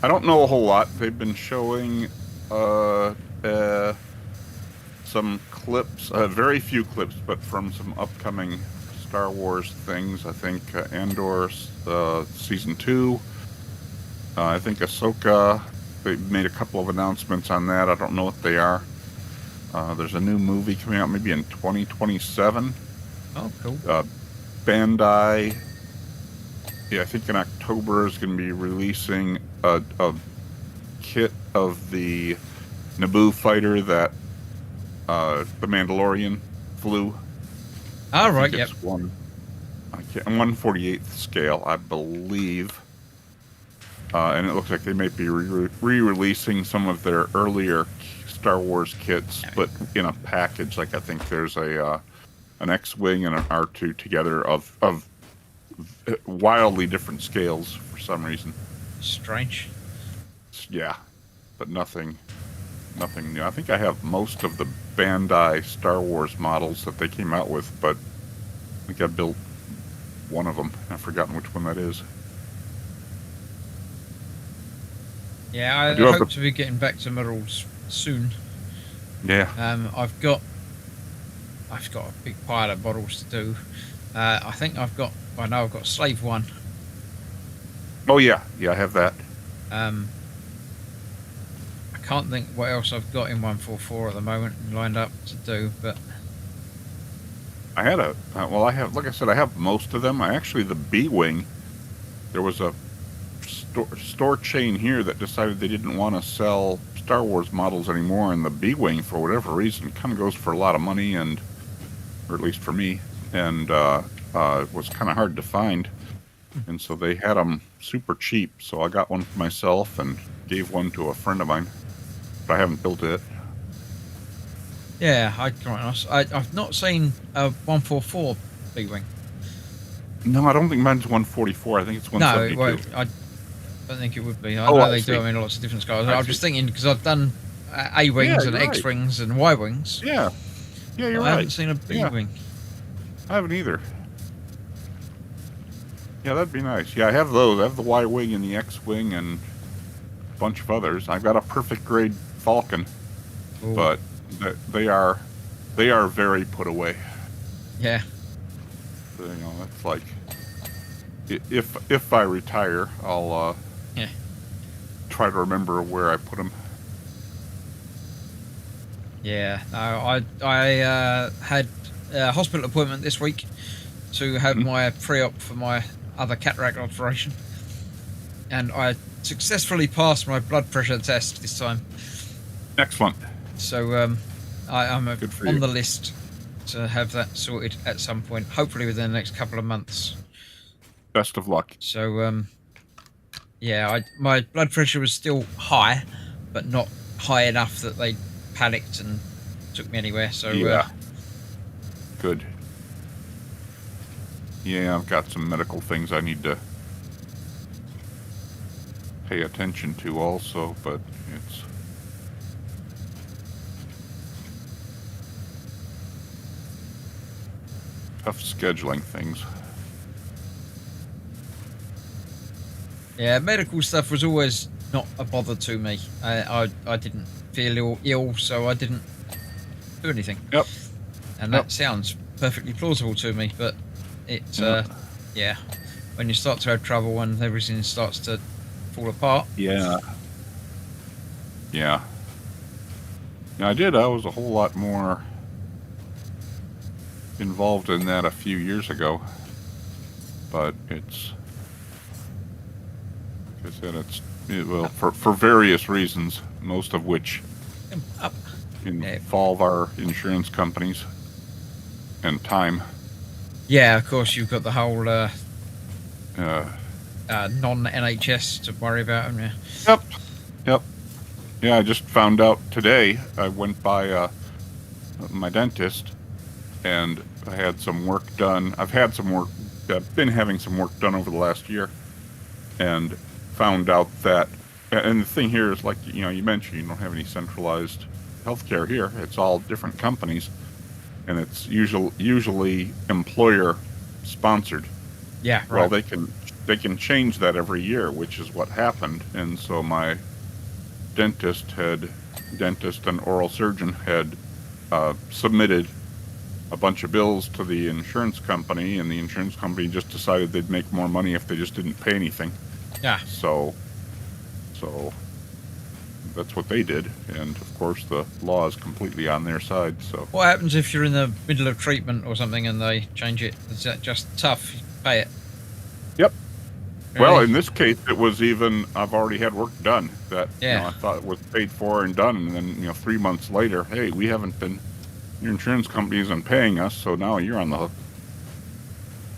I don't know a whole lot. They've been showing some clips, very few clips, but from some upcoming Star Wars things. I think Andor Season 2. I think Ahsoka, they made a couple of announcements on that. I don't know what they are. There's a new movie coming out maybe in 2027. Oh, cool. Bandai, yeah, I think in October is going to be releasing a kit of the Naboo fighter that the Mandalorian flew. All right, yep. It's 1/48th scale, I believe. And it looks like they might be re-releasing some of their earlier Star Wars kits, but in a package. Like I think there's an X-wing and an R2 together of wildly different scales for some reason. Strange. Yeah, but nothing new. I think I have most of the Bandai Star Wars models that they came out with, but I think I built one of them. I've forgotten which one that is. Yeah, I do have hope the- to be getting back to minerals soon. Yeah. I've got a big pile of bottles to do. I think I've got Slave 1. Oh yeah, I have that. I can't think what else I've got in 144 at the moment lined up to do, but I had I have, like I said, I have most of them. The B-Wing, there was a store chain here that decided they didn't want to sell Star Wars models anymore, and the B-Wing, for whatever reason, kind of goes for a lot of money, or at least for me, and it was kind of hard to find. And so they had them super cheap, so I got one for myself and gave one to a friend of mine, but I haven't built it. yeah, I've not seen a 144 B-Wing. No, I don't think mine's 144. I think it's 172. No, it won't. I don't think it would be. I Oh, know I they see. do them in lots of different styles. I I'm see. just thinking because I've done A-Wings Yeah, and you're right. X-Wings and Y-Wings. Yeah, you're I right. haven't seen a Yeah. B-Wing. I haven't either. Yeah, that'd be nice. Yeah, I have those. I have the Y-Wing and the X-Wing and a bunch of others. I've got a perfect grade Falcon, Ooh. but they are very put away. Yeah. So, it's like if I retire, I'll Yeah. try to remember where I put them. Yeah, no, I had a hospital appointment this week to have my pre-op for my other cataract operation, and I successfully passed my blood pressure test this time. Excellent. So I'm Good for on you. the list to have that sorted at some point, hopefully within the next couple of months. Best of luck. So yeah, my blood pressure was still high, but not high enough that they panicked and took me anywhere. So Yeah. Good. Yeah, I've got some medical things I need to pay attention to also, but it's tough scheduling things. yeah, medical stuff was always not a bother to me. I didn't feel ill, so I didn't do anything. Yep. And that sounds perfectly plausible to me, but it's yeah, when you start to have trouble and everything starts to fall apart. Yeah. Yeah. I was a whole lot more involved in that a few years ago, but it's, like I said, for various reasons, most of which Up. involve our insurance companies and time. Yeah, of course you've got the whole non-NHS to worry about, haven't you? Yep. Yeah, I just found out today. I went by my dentist, and I had some work done. I've been having some work done over the last year, and found out that. And the thing here is, like you mentioned, you don't have any centralized healthcare here. It's all different companies, and it's usually employer sponsored. Yeah, right. Well, they can change that every year, which is what happened. And so my dentist and oral surgeon had submitted a bunch of bills to the insurance company, and the insurance company just decided they'd make more money if they just didn't pay anything. Yeah. So that's what they did, and of course the law is completely on their side. So What happens if you're in the middle of treatment or something and they change it? Is that just tough? You pay it. Yep. Really? Well, in this case, it was I've already had work done that Yeah. I thought was paid for and done, and then 3 months later, hey, your insurance company isn't paying us, so now you're on the hook.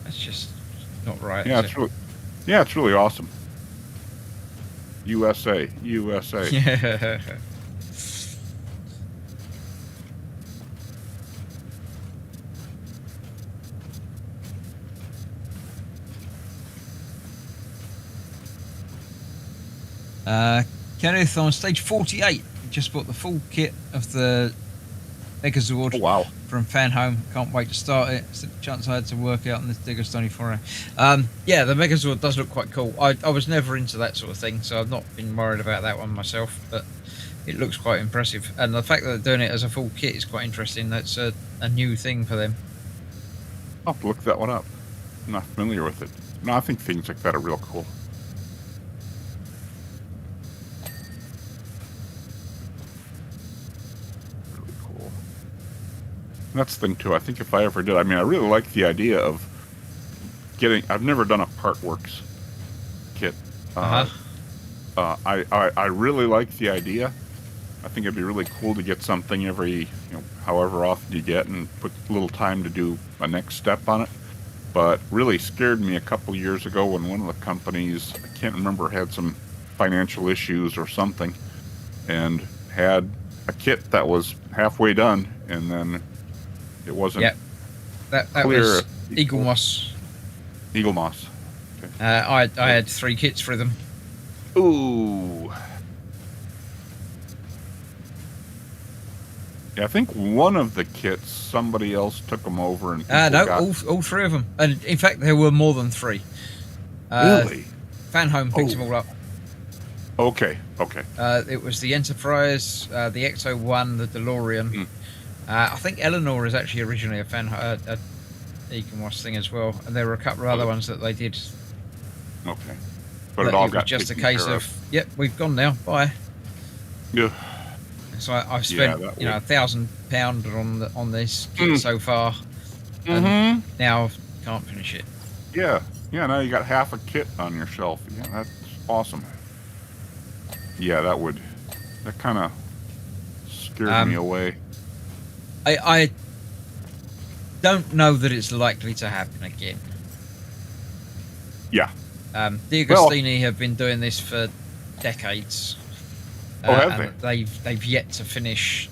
That's just not right. Yeah, is it's really awesome. USA. it? Yeah. Kenneth on stage 48 just bought the full kit of the Megazord Oh, wow. from Fan Home. Can't wait to start it. It's a chance I had to work out on this Digger Stony Foray. Yeah, the Megazord does look quite cool. I was never into that sort of thing, so I've not been worried about that one myself, but it looks quite impressive. And the fact that they're doing it as a full kit is quite interesting. That's a new thing for them. I'll have to look that one up. I'm not familiar with it. No, I think things like that are real cool. Really cool. And that's the thing, too. I think if I ever did, I mean, I really like the idea of getting... I've never done a Partworks kit. I really like the idea. I think it'd be really cool to get something every, however often you get, and put a little time to do a next step on it. But really scared me a couple years ago when one of the companies, I can't remember, had some financial issues or something, and had a kit that was halfway done, and then it wasn't. Yep, that clear. Was Eagle Moss. Eagle Moss. Okay. I had 3 kits for them. Ooh. Yeah, I think one of the kits, somebody else took them over and No, all 3 of them. And in fact, there were more than 3. Really? Fan Home picked them all up. Okay. It was the Enterprise, the Ecto-1, the DeLorean. I think Eleanor is actually originally a Econwas thing as well. And there were a couple of other ones that they did. Okay. But it all was got just a taken case care of, yep, we've gone now, bye. Yeah. So I've spent, £1,000 on this kit so far. And now can't finish it. Yeah. Now you got half a kit on your shelf. Yeah, that's awesome. Yeah, that kind of scared me away. I don't know that it's likely to happen again. Yeah. D'Agostini have been doing this for decades. Have they? They've yet to finish.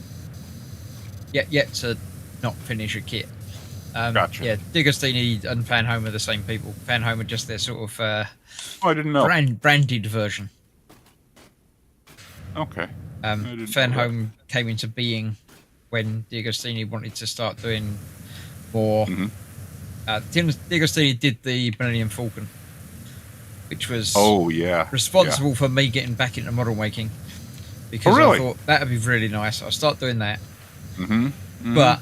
Yet to not finish a kit. Gotcha. Yeah, D'Agostini and Fan Home are the same people. Fan Home are just their sort of I didn't know. branded version. Okay. Fan Home came into being when D'Agostini wanted to start doing more. D'Agostini did the Millennium Falcon, which was responsible for me getting back into model making, because I thought that would be really nice. I'll start doing that. But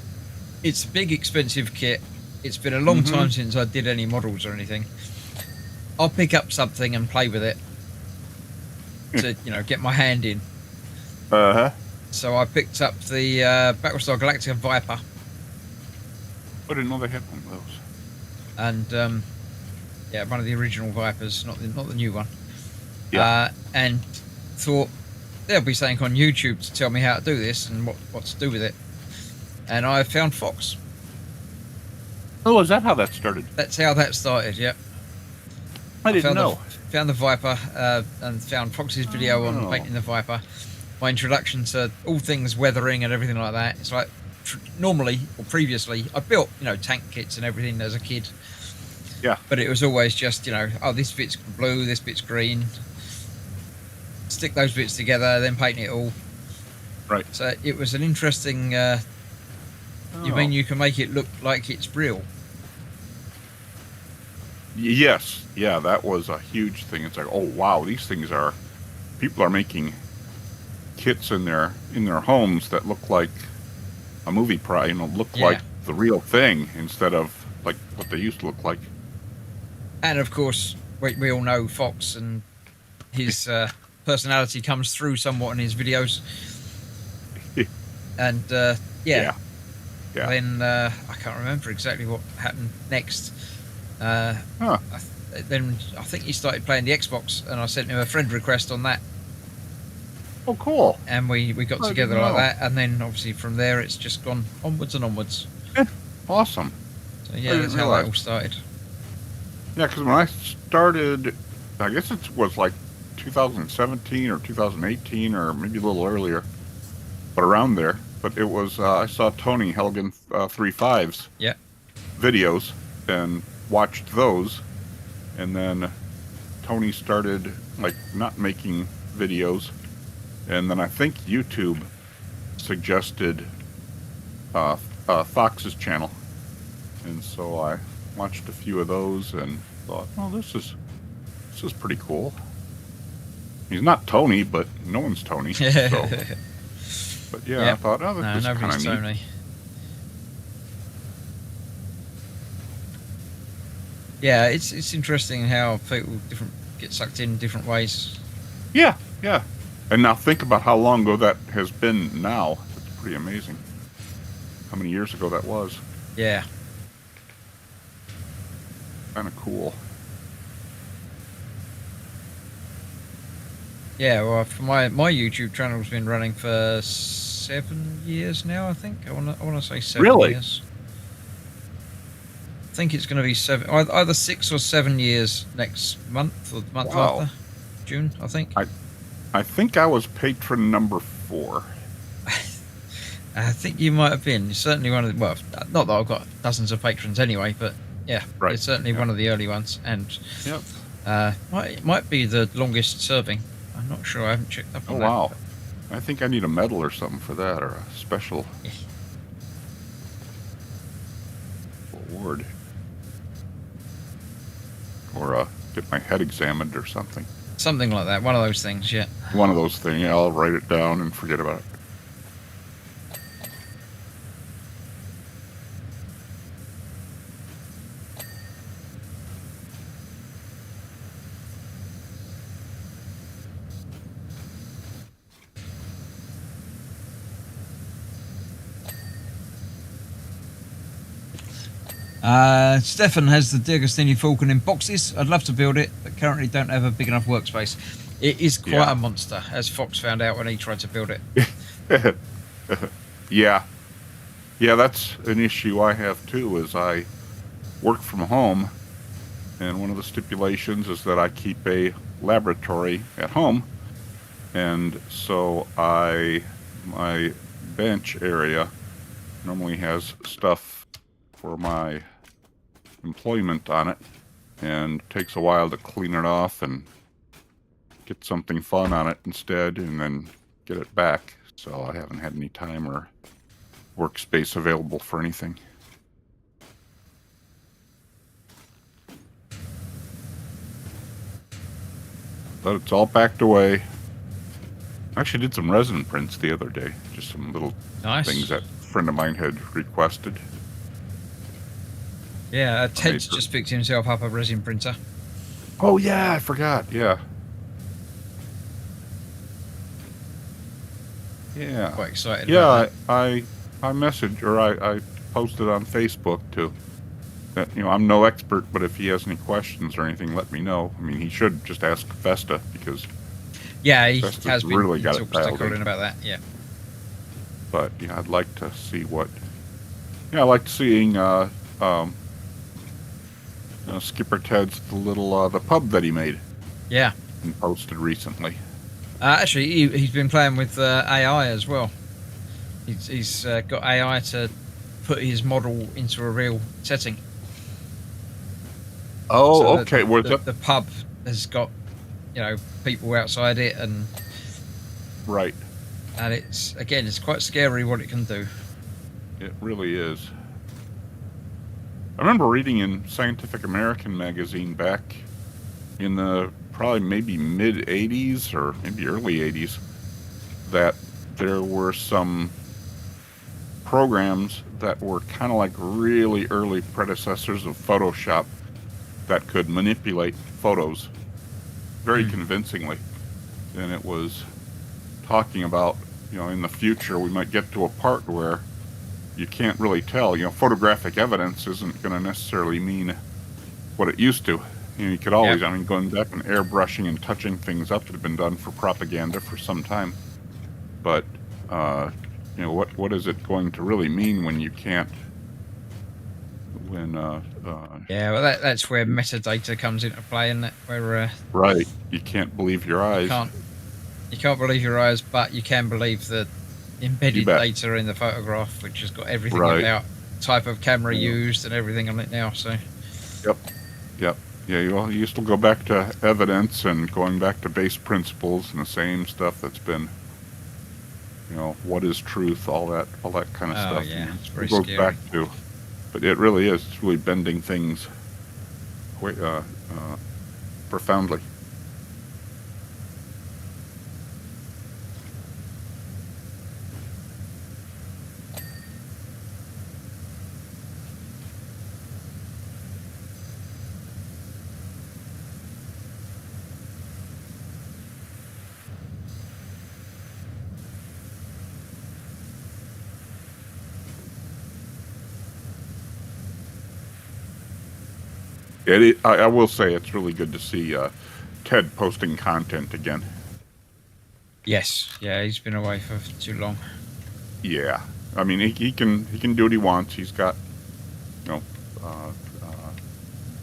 it's a big, expensive kit. It's been a long time since I did any models or anything. I'll pick up something and play with it to, get my hand in. So I picked up the Battlestar Galactica Viper. I didn't know they had one of those. And one of the original Vipers, not the new one. Yeah. And thought there'll be something on YouTube to tell me how to do this and what to do with it. And I found Fox. Oh, is that how that started? That's how that started. Yep. I didn't know. Found the Viper and found Fox's video on painting the Viper. My introduction to all things weathering and everything like that. It's like normally or previously I built tank kits and everything as a kid. Yeah. But it was always just this bit's blue, this bit's green. Stick those bits together, then paint it all. Right. So it was an interesting. You mean you can make it look like it's real? Yes. Yeah, that was a huge thing. It's like, oh wow, these things are. People are making kits in their homes that look like a movie like the real thing instead of like what they used to look like. And of course, we all know Fox, and his personality comes through somewhat in his videos. And then I can't remember exactly what happened next. Then I think he started playing the Xbox, and I sent him a friend request on that. Oh, cool. And we got together like that, and then obviously from there it's just gone onwards and onwards. Awesome. So that's how that all started. Yeah, because when I started, I guess it was like 2017 or 2018 or maybe a little earlier, but around there. But it was, I saw Tony Helgen 3.5's videos and watched those. And then Tony started not making videos. And then I think YouTube suggested Fox's channel, and so I watched a few of those and thought, "Oh, this is pretty cool." He's not Tony, but no one's Tony. So, but yeah, Yep. I thought, "Oh, No, this is kind nobody's of neat." Tony. Yeah, it's interesting how people get sucked in different ways. Yeah, yeah. And now think about how long ago that has been now. It's pretty amazing. How many years ago that was. Yeah. Kind of cool. Yeah, well, for my YouTube channel's been running for 7 years now, I think. I wanna say 7 years. I think it's going to be either 6 or 7 years next month or the month Wow. after, June, I think. I think I was patron number 4. I think you might have been. You're certainly one of the, well, not that I've got dozens of patrons anyway, but yeah, Right. you're certainly one of the early ones, and Yep. might be the longest serving. I'm not sure. I haven't checked up on Oh, that. wow. I think I need a medal or something for that, or a special Yeah. award. Or get my head examined or something. Something like that. One of those things, yeah. One of those things. Yeah, I'll write it down and forget about it. Stefan has the D'Agostini Falcon in boxes. I'd love to build it, but currently don't have a big enough workspace. It is quite a monster, as Fox found out when he tried to build it. Yeah. Yeah, that's an issue I have too, is I work from home, and one of the stipulations is that I keep a laboratory at home, and so my bench area normally has stuff for my employment on it, and it takes a while to clean it off and get something fun on it instead, and then get it back. So I haven't had any time or workspace available for anything. But it's all packed away. I actually did some resin prints the other day, just some little Nice. things that a friend of mine had requested. Yeah, Ted's Amazing. just picked himself up a resin printer. Oh yeah, I forgot. Yeah. Yeah. Quite excited Yeah, about I messaged, or I posted on Facebook too, that, I'm no expert, but if he has any questions or anything, let me know. I mean, he should just ask Vesta, because, that. Yeah, he Vesta's has been really got it dialed talking in. about that, yeah. But yeah, I'd like to see what. Yeah, I like seeing Skipper Ted's the pub that he made Yeah. and posted recently. Actually, he's been playing with AI as well. He's got AI to put his model into a real setting. Oh, So okay. The pub has got, people outside it, and Right. it's quite scary what it can do. It really is. I remember reading in Scientific American magazine back in the probably maybe mid 80s or maybe early 80s that there were some programs that were kind of like really early predecessors of Photoshop that could manipulate photos very convincingly. And it was talking about, in the future we might get to a part where you can't really tell. Photographic evidence isn't going to necessarily mean what it used to. You could always, Yeah. going back and airbrushing and touching things up had been done for propaganda for some time. But, what is it going to really mean when you can't, Yeah, well, that's where metadata comes into play, isn't it? Where right, you can't believe your eyes. you can't believe your eyes, but you can believe the embedded You bet. data in the photograph, which has got everything Right. about type of camera Yeah. used and everything on it now. So Yep. Yeah, you still go back to evidence and going back to base principles and the same stuff that's been what is truth, all that kind of Oh, stuff. yeah, it's very it goes scary. back to, but it really is. It's really bending things profoundly. I will say it's really good to see Ted posting content again. Yes, yeah, he's been away for too long. Yeah, I mean he can do what he wants. He's got,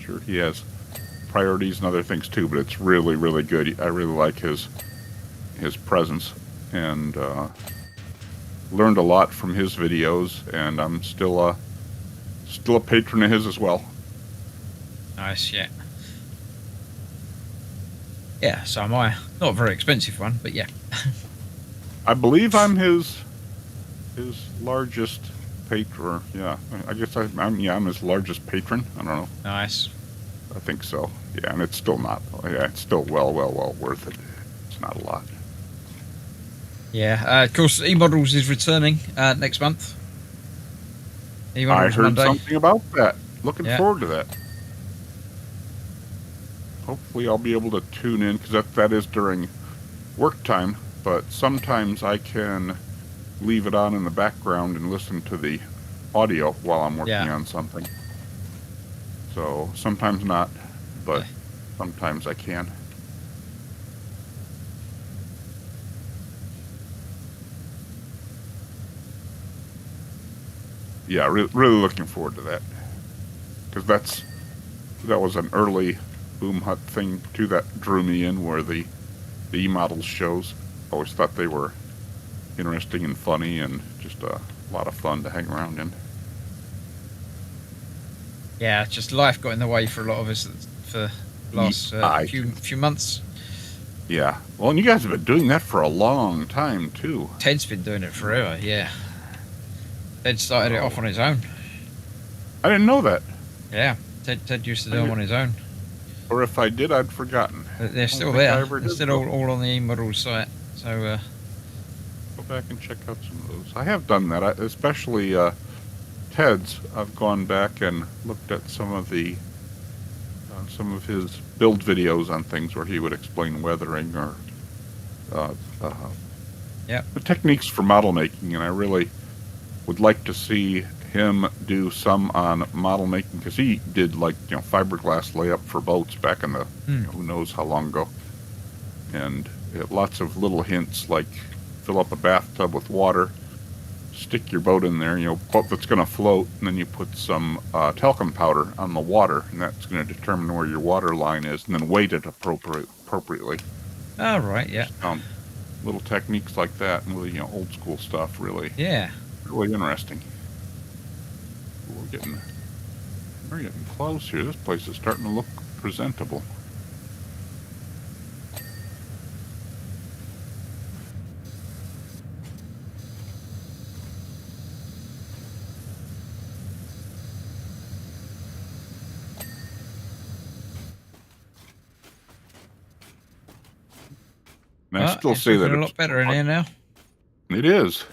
sure he has priorities and other things too, but it's really, really good. I really like his presence, and learned a lot from his videos, and I'm still a patron of his as well. Nice, yeah. Yeah, so am I. Not a very expensive one, but yeah. I believe I'm his largest patron. Yeah, I guess I'm his largest patron. I don't know. Nice. I think so. Yeah, and it's still not. Yeah, it's still well worth it. It's not a lot. Yeah, of course, E-Models is returning next month. I heard Monday. something about that. Looking Yeah. forward to that. Hopefully I'll be able to tune in, because that is during work time, but sometimes I can leave it on in the background and listen to the audio while I'm working on something. So sometimes not, but sometimes I can. Yeah, really looking forward to that, because that was an early Boom Hut thing too that drew me in, where the E-Models shows. I always thought they were interesting and funny, and just a lot of fun to hang around in. Yeah, just life got in the way for a lot of us for the last few months. Yeah, well, and you guys have been doing that for a long time too. Ted's been doing it forever. Yeah, Ted started it off on his own. I didn't know that. Yeah, Ted used to do them on his own. Or if I did, I'd forgotten. They're still there. They're still all on the E-Models site. So go back and check out some of those. I have done that, especially Ted's. I've gone back and looked at some of his build videos on things where he would explain weathering or the techniques for model making, and I really would like to see him do some on model making, because he did fiberglass layup for boats back in the who knows how long ago, and lots of little hints like fill up a bathtub with water, stick your boat in there, boat that's going to float, and then you put some talcum powder on the water, and that's going to determine where your water line is, and then weight it appropriately. Oh, right, yeah. Little techniques like that, and really old school stuff. Really interesting. We're getting close here. This place is starting to look presentable. And I still say that it's a lot better in here now. It is.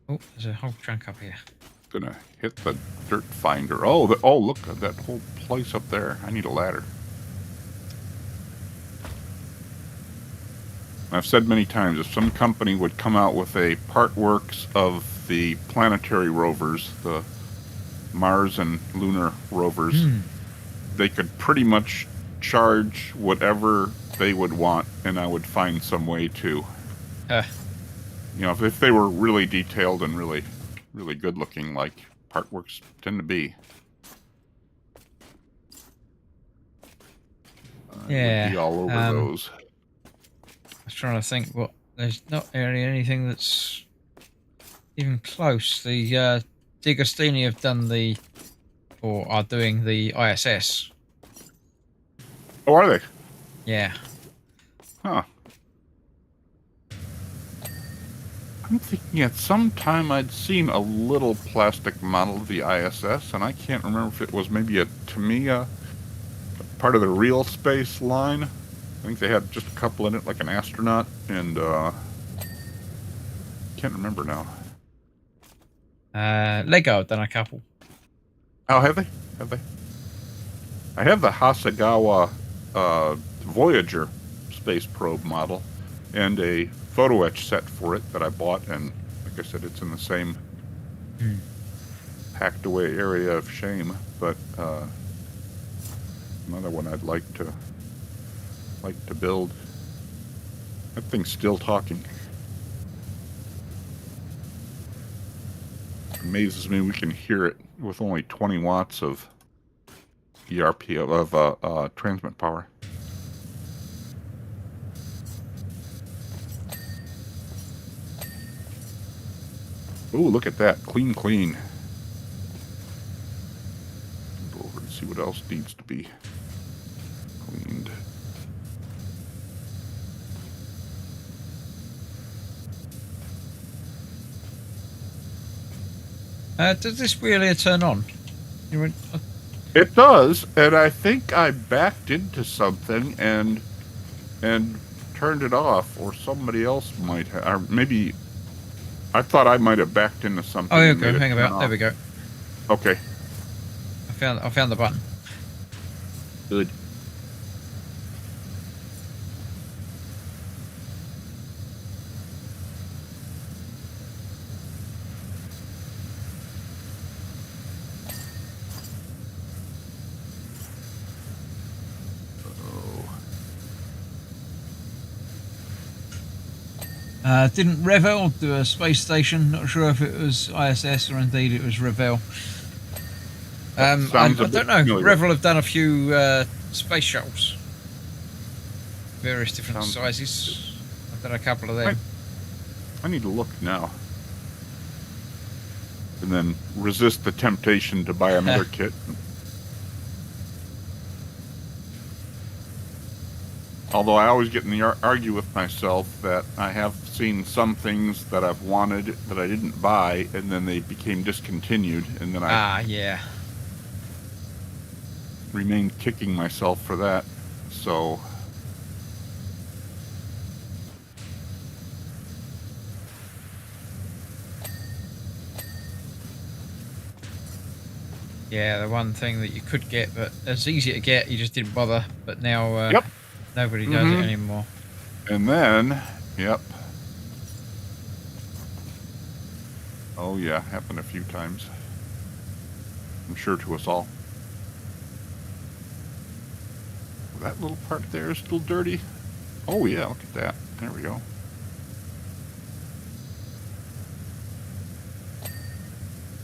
Oh, there's a whole chunk up here. Gonna hit the dirt finder. Oh, look at that whole place up there. I need a ladder. I've said many times, if some company would come out with a part works of the planetary rovers, the Mars and lunar rovers, they could pretty much charge whatever they would want, and I would find some way to. If they were really detailed and really good looking, like part works tend to be. Would be all over those. I was trying to think there's not really anything that's even close. The Digostini have done are doing the ISS. Oh, are they? Yeah. Huh. I'm thinking at some time I'd seen a little plastic model of the ISS, and I can't remember if it was maybe a Tamiya, part of the real space line. I think they had just a couple in it, like an astronaut, and can't remember now. Lego have done a couple. Oh, have they? Have they? I have the Hasegawa Voyager space probe model and a photo etch set for it that I bought, and like I said, it's in the same packed away area of shame. But another one I'd like to build. That thing's still talking. Amazes me we can hear it with only 20 watts of ERP of transmit power. Ooh, look at that. Clean, clean. Go over and see what else needs to be cleaned. Does this wheel turn on? It does, and I think I backed into something and turned it off, or somebody else might have, or maybe I thought I might have backed into something. Oh, okay, hang about. There we go. Okay. I found the button. Good. Didn't Revel do a space station? Not sure if it was ISS or indeed it was Revel. I don't know. Familiar. Revel have done a few space shuttles, various different sizes. I've done a couple of them. I need to look now, and then resist the temptation to buy another kit. Although I always get in the argue with myself that I have seen some things that I've wanted that I didn't buy, and then they became discontinued, and then I remained kicking myself for that. So yeah, the one thing that you could get, but it's easy to get, you just didn't bother. But now yep. Nobody does it anymore. And then, yep. Oh yeah, happened a few times. I'm sure to us all. That little part there is still dirty. Oh yeah, look at that. There we go.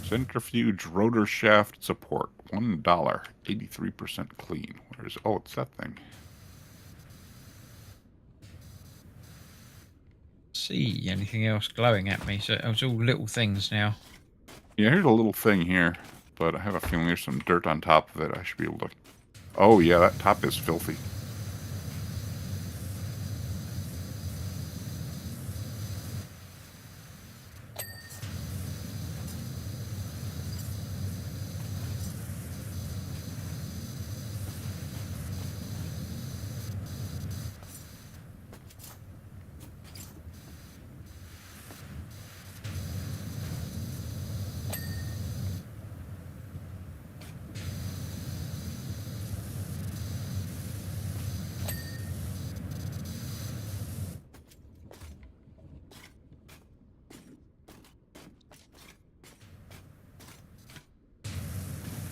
Centrifuge rotor shaft support. $1. 83% clean. Where's, oh, it's that thing. See anything else glowing at me? So it was all little things now. Yeah, here's a little thing here, but I have a feeling there's some dirt on top of it. I should be able to. Oh yeah, that top is filthy.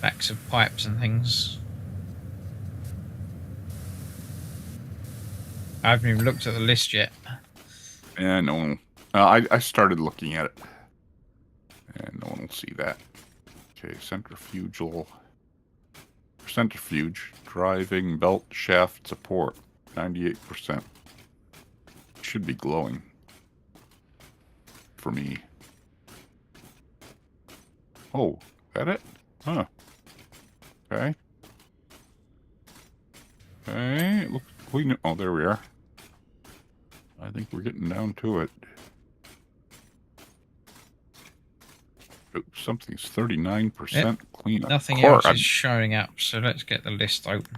Backs of pipes and things. I haven't even looked at the list yet. Yeah, no one. I started looking at it, and no one will see that. Okay, centrifuge driving belt shaft support, 98%. Should be glowing for me. Oh, is that it? Huh. Okay. Okay, it looks clean. Oh, there we are. I think we're getting down to it. Ooh, something's 39% clean. Nothing Cork. else is showing up, so let's get the list open.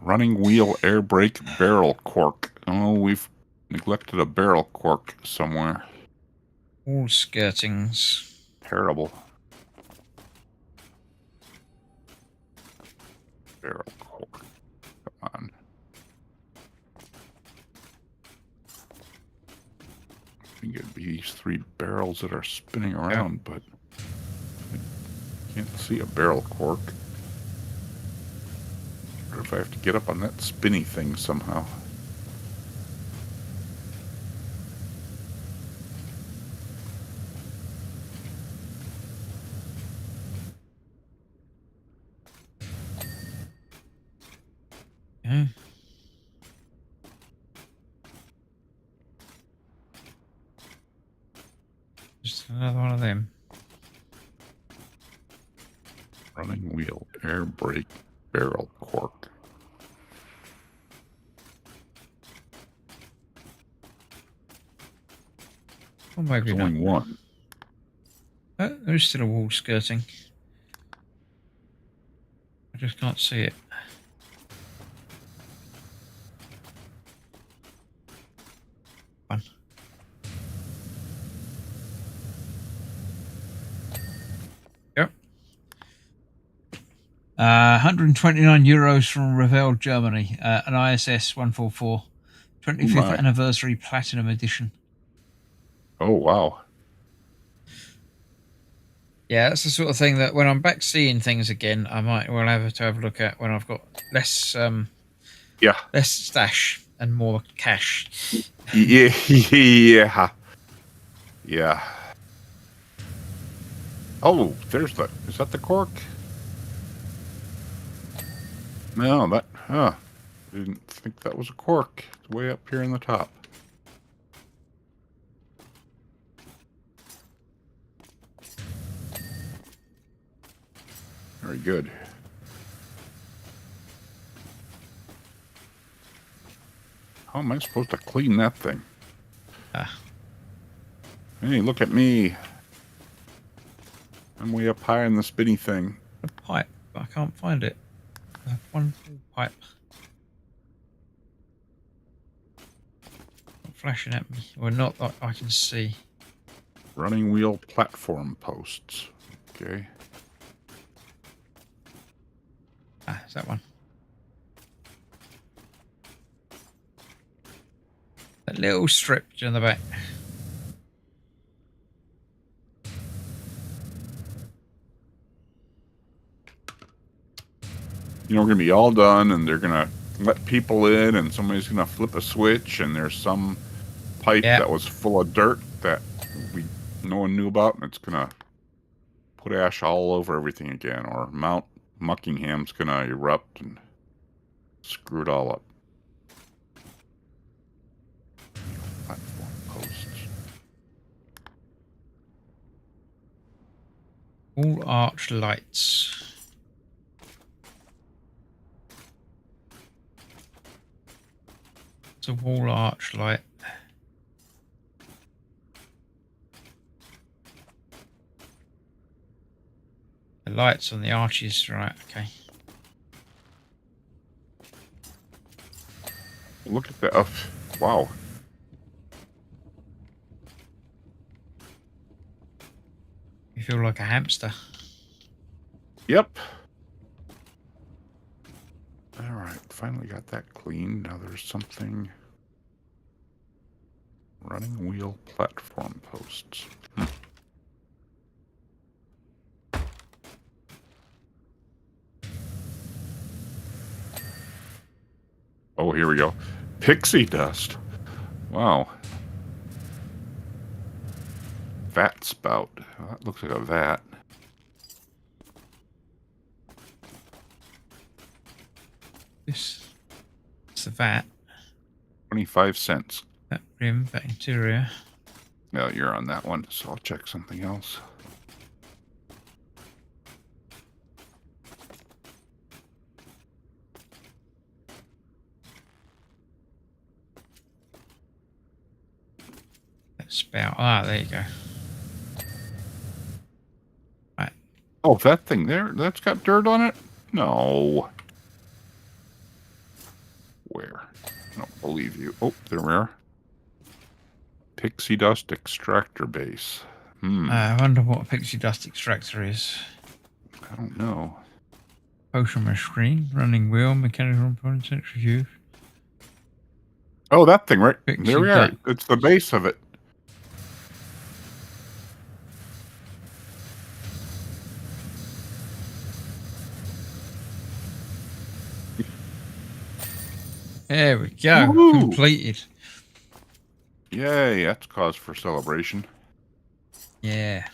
Running wheel air brake barrel cork. Oh, we've neglected a barrel cork somewhere. All skirtings. Terrible. Barrel cork. Come on. I think it'd be these 3 barrels that are spinning around, but I can't see a barrel cork. Or if I have to get up on that spinny thing somehow. Yeah. Just another one of them. Running wheel air brake barrel cork. Or maybe There's not. only one. Oh, there's still a wall skirting. I just can't see it. One. Yep. 129 euros from Revell, Germany. An ISS 144. 25th my. anniversary platinum edition. Oh, wow. Yeah, that's the sort of thing that when I'm back seeing things again, I might well have to have a look at when I've got less less stash and more cash. Yeah. Yeah. Oh, there's the... Is that the cork? No, that... Huh. Didn't think that was a cork. It's way up here in the top. Very good. How am I supposed to clean that thing? Hey, look at me. I'm way up high in the spinny thing. A pipe, but I can't find it. One full pipe. Not flashing at me, or not that I can see. Running wheel platform posts. Okay. Ah, is that one? That little strip on the back. You know, we're going to be all done, and they're going to let people in, and somebody's going to flip a switch, and there's some pipe that was full of dirt that no one knew about, and it's going to put ash all over everything again, or Mount Muckingham's going to erupt and screw it all up. Platform posts. All arch lights. It's a wall arch light. The lights on the arches, right, okay. Look at that. Oh, wow. You feel like a hamster. Yep. All right, finally got that clean. Now there's something. Running wheel platform posts. Oh, here we go. Pixie dust. Wow. Vat spout. Well, that looks like a vat. This is the vat. 25 cents. That rim, that interior. No, you're on that one, so I'll check something else. That spout. Ah, there you go. Oh, that thing there, that's got dirt on it? No. Where? I don't believe you. Oh, there we are. Pixie dust extractor base. I wonder what a pixie dust extractor is. I don't know. Potion machine, running wheel, mechanical component, centrifuge. Oh, that thing, right? Pixie There we are. dust. It's the base of it. There we go. Woohoo! Completed. Yay, that's cause for celebration. Yeah.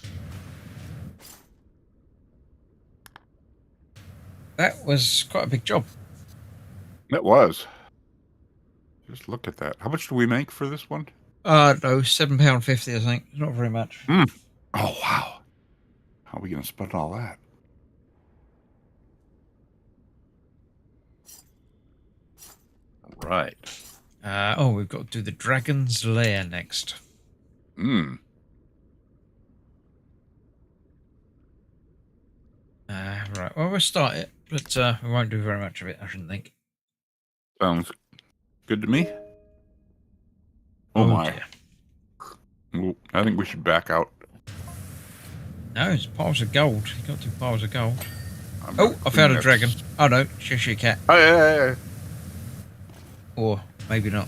That was quite a big job. It was. Just look at that. How much do we make for this one? No, £7.50, I think. Not very much. Oh, wow. How are we going to spend all that? Right. We've got to do the Dragon's Lair next. Hmm. Right. Well, we'll start it, but we won't do very much of it, I shouldn't think. Sounds good to me. Oh my. Dear. Ooh, I think we should back out. No, it's piles of gold. You've got 2 piles of gold. I'm Oh, gonna I clean found a that dragon. Oh no, Cheshire Cat. Oh, yeah. Or maybe not.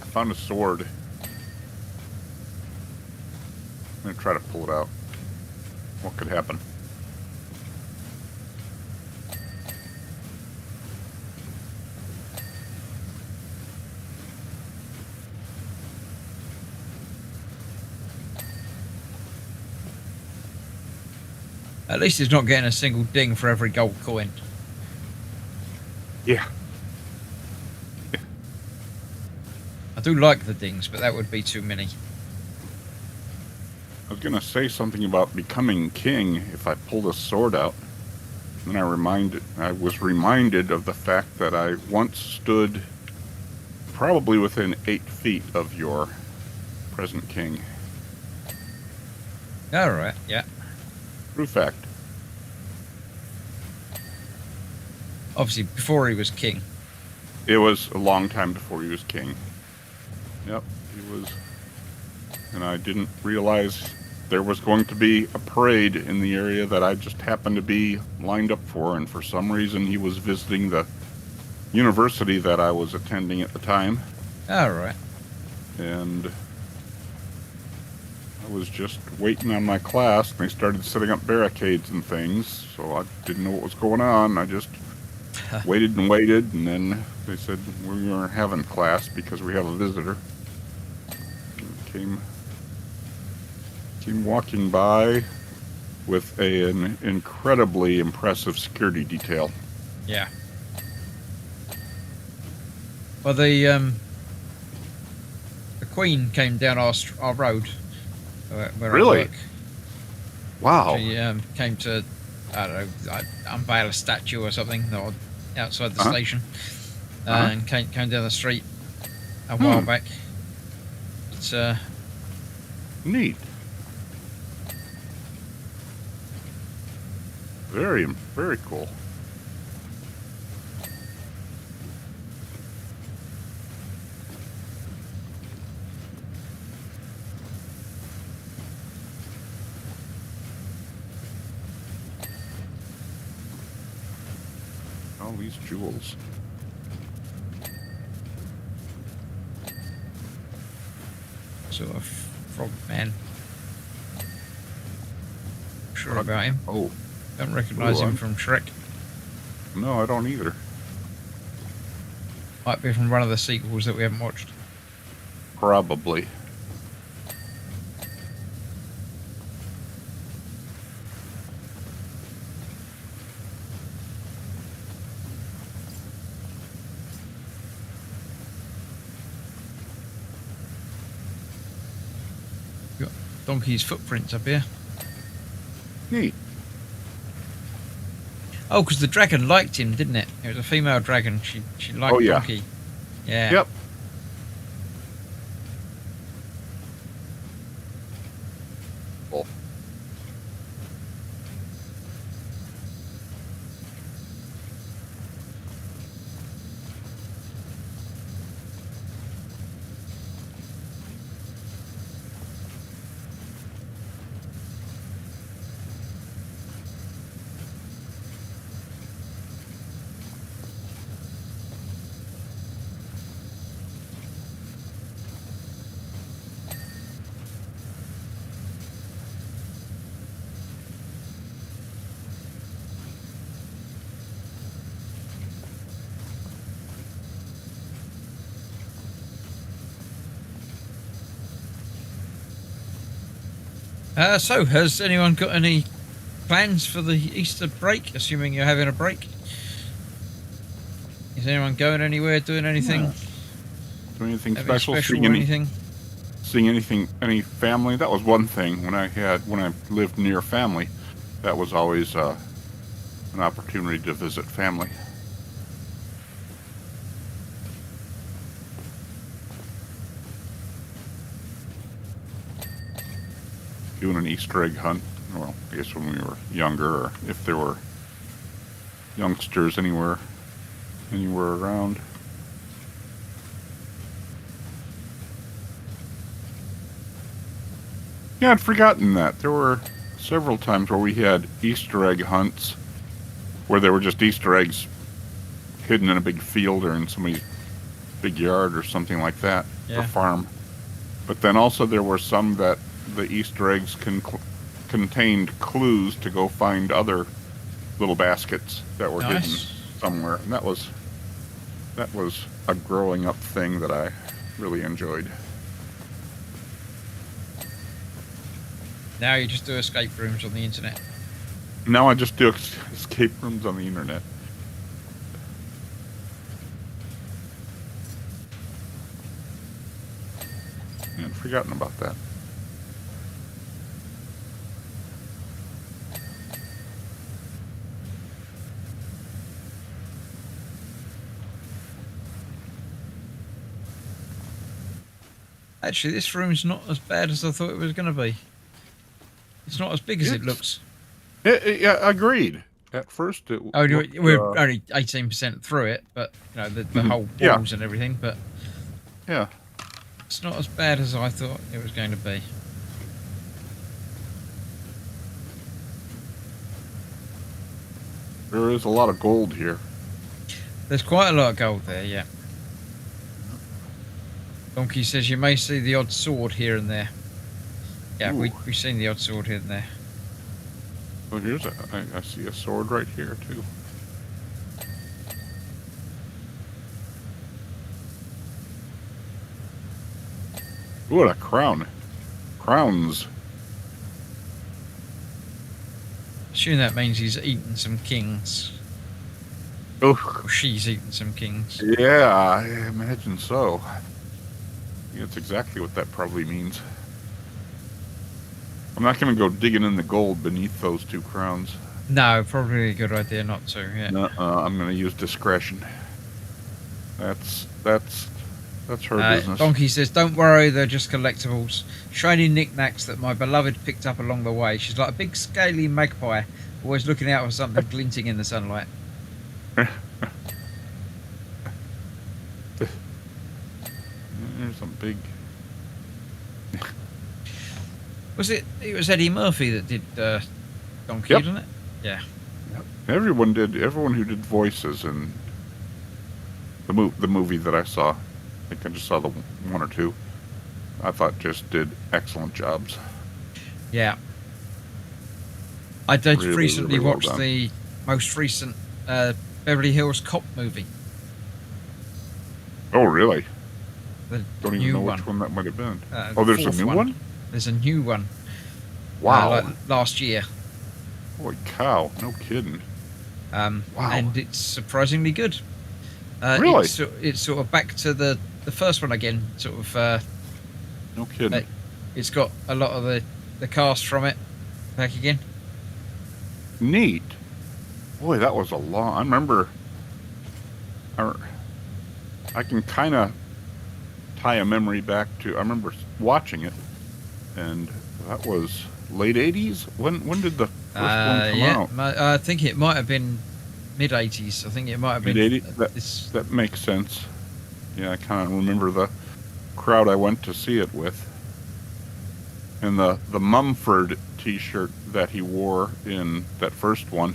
I found a sword. I'm going to try to pull it out. What could happen? At least it's not getting a single ding for every gold coin. Yeah. I do like the dings, but that would be too many. I was going to say something about becoming king if I pull this sword out. Then I was reminded of the fact that I once stood probably within 8 feet of your present king. Alright, yeah. True fact. Obviously, before he was king. It was a long time before he was king. Yep, he was. And I didn't realize there was going to be a parade in the area that I just happened to be lined up for, and for some reason he was visiting the university that I was attending at the time. Alright. And I was just waiting on my class, and they started setting up barricades and things, so I didn't know what was going on. I just waited and waited, and then they said we weren't having class because we have a visitor. And came walking by with an incredibly impressive security detail. Yeah. Well, the Queen came down our road. Where Really? I work. Wow. She came to, I don't know, unveil a statue or something or outside the station, and came down the street a while back. It's Neat. Very, very cool. All these jewels. sort of frog man. Sure about him. Oh, Don't recognise him from Shrek. no, I don't either. Might be from one of the sequels that we haven't watched. Probably. Got Donkey's footprints up here. Neat. Oh, because the dragon liked him, didn't it? It was a female dragon. She liked Oh, yeah. Donkey. Yeah. Yep. So, has anyone got any plans for the Easter break? Assuming you're having a break. Is anyone going anywhere, doing anything? Yeah. Doing anything Having special? special or anything? Seeing any family? That was one thing when I lived near family. That was always an opportunity to visit family. Doing an Easter egg hunt. Well, I guess when we were younger, or if there were youngsters anywhere around. Yeah, I'd forgotten that. There were several times where we had Easter egg hunts where there were just Easter eggs hidden in a big field or in somebody's big yard or something like that, Yeah. or farm. But then also there were some that the Easter eggs contained clues to go find other little baskets that were hidden somewhere. And that was a growing up thing that I really enjoyed. Now you just do escape rooms on the internet. Now I just do escape rooms on the internet. I'd forgotten about that. Actually, this room's not as bad as I thought it was going to be. It's not as big as it looks. Yeah, agreed. At first, it We're only 18% through it, but you know the whole walls and everything. But yeah, it's not as bad as I thought it was going to be. there is a lot of gold here. There's quite a lot of gold there, yeah. Donkey says you may see the odd sword here and there. Yeah, Ooh. we've seen the odd sword here and there. Oh, here's I see a sword right here too. Ooh, what a crown! Crowns. Assume that means he's eaten some kings. Oh, Or she's eaten some kings. yeah, I imagine so. Yeah, that's exactly what that probably means. I'm not going to go digging in the gold beneath those two crowns. No, probably a good idea not to, yeah. I'm going to use discretion. That's her business. Donkey says, don't worry, they're just collectibles. Shiny knickknacks that my beloved picked up along the way. She's like a big scaly magpie, always looking out for something glinting in the sunlight. There's some big... It was Eddie Murphy that did Donkey, Yep. didn't it? Yeah. Everyone who did voices in the movie that I saw. I think I just saw the one or two. I thought just did excellent jobs. Yeah. I did Really, recently really well watch done. the most recent Beverly Hills Cop movie. Oh, really? The Don't even new know one. which one that might have been. The Oh, there's a fourth new one? There's a new one. Wow. Like last year. Holy cow. No kidding. Wow. Wow. And it's surprisingly good. Really? It's sort of back to the first one again. Sort of. No kidding. It's got a lot of the cast from it back again. Neat. Boy, that was a long... I remember... I can kind of tie a memory back to... I remember watching it, and that was late 80s? When did the first one come out? I think it might have been mid-80s. I think it might have been... Mid-80s? That makes sense. Yeah, I kind of remember the crowd I went to see it with. And the Mumford t-shirt that he wore in that first one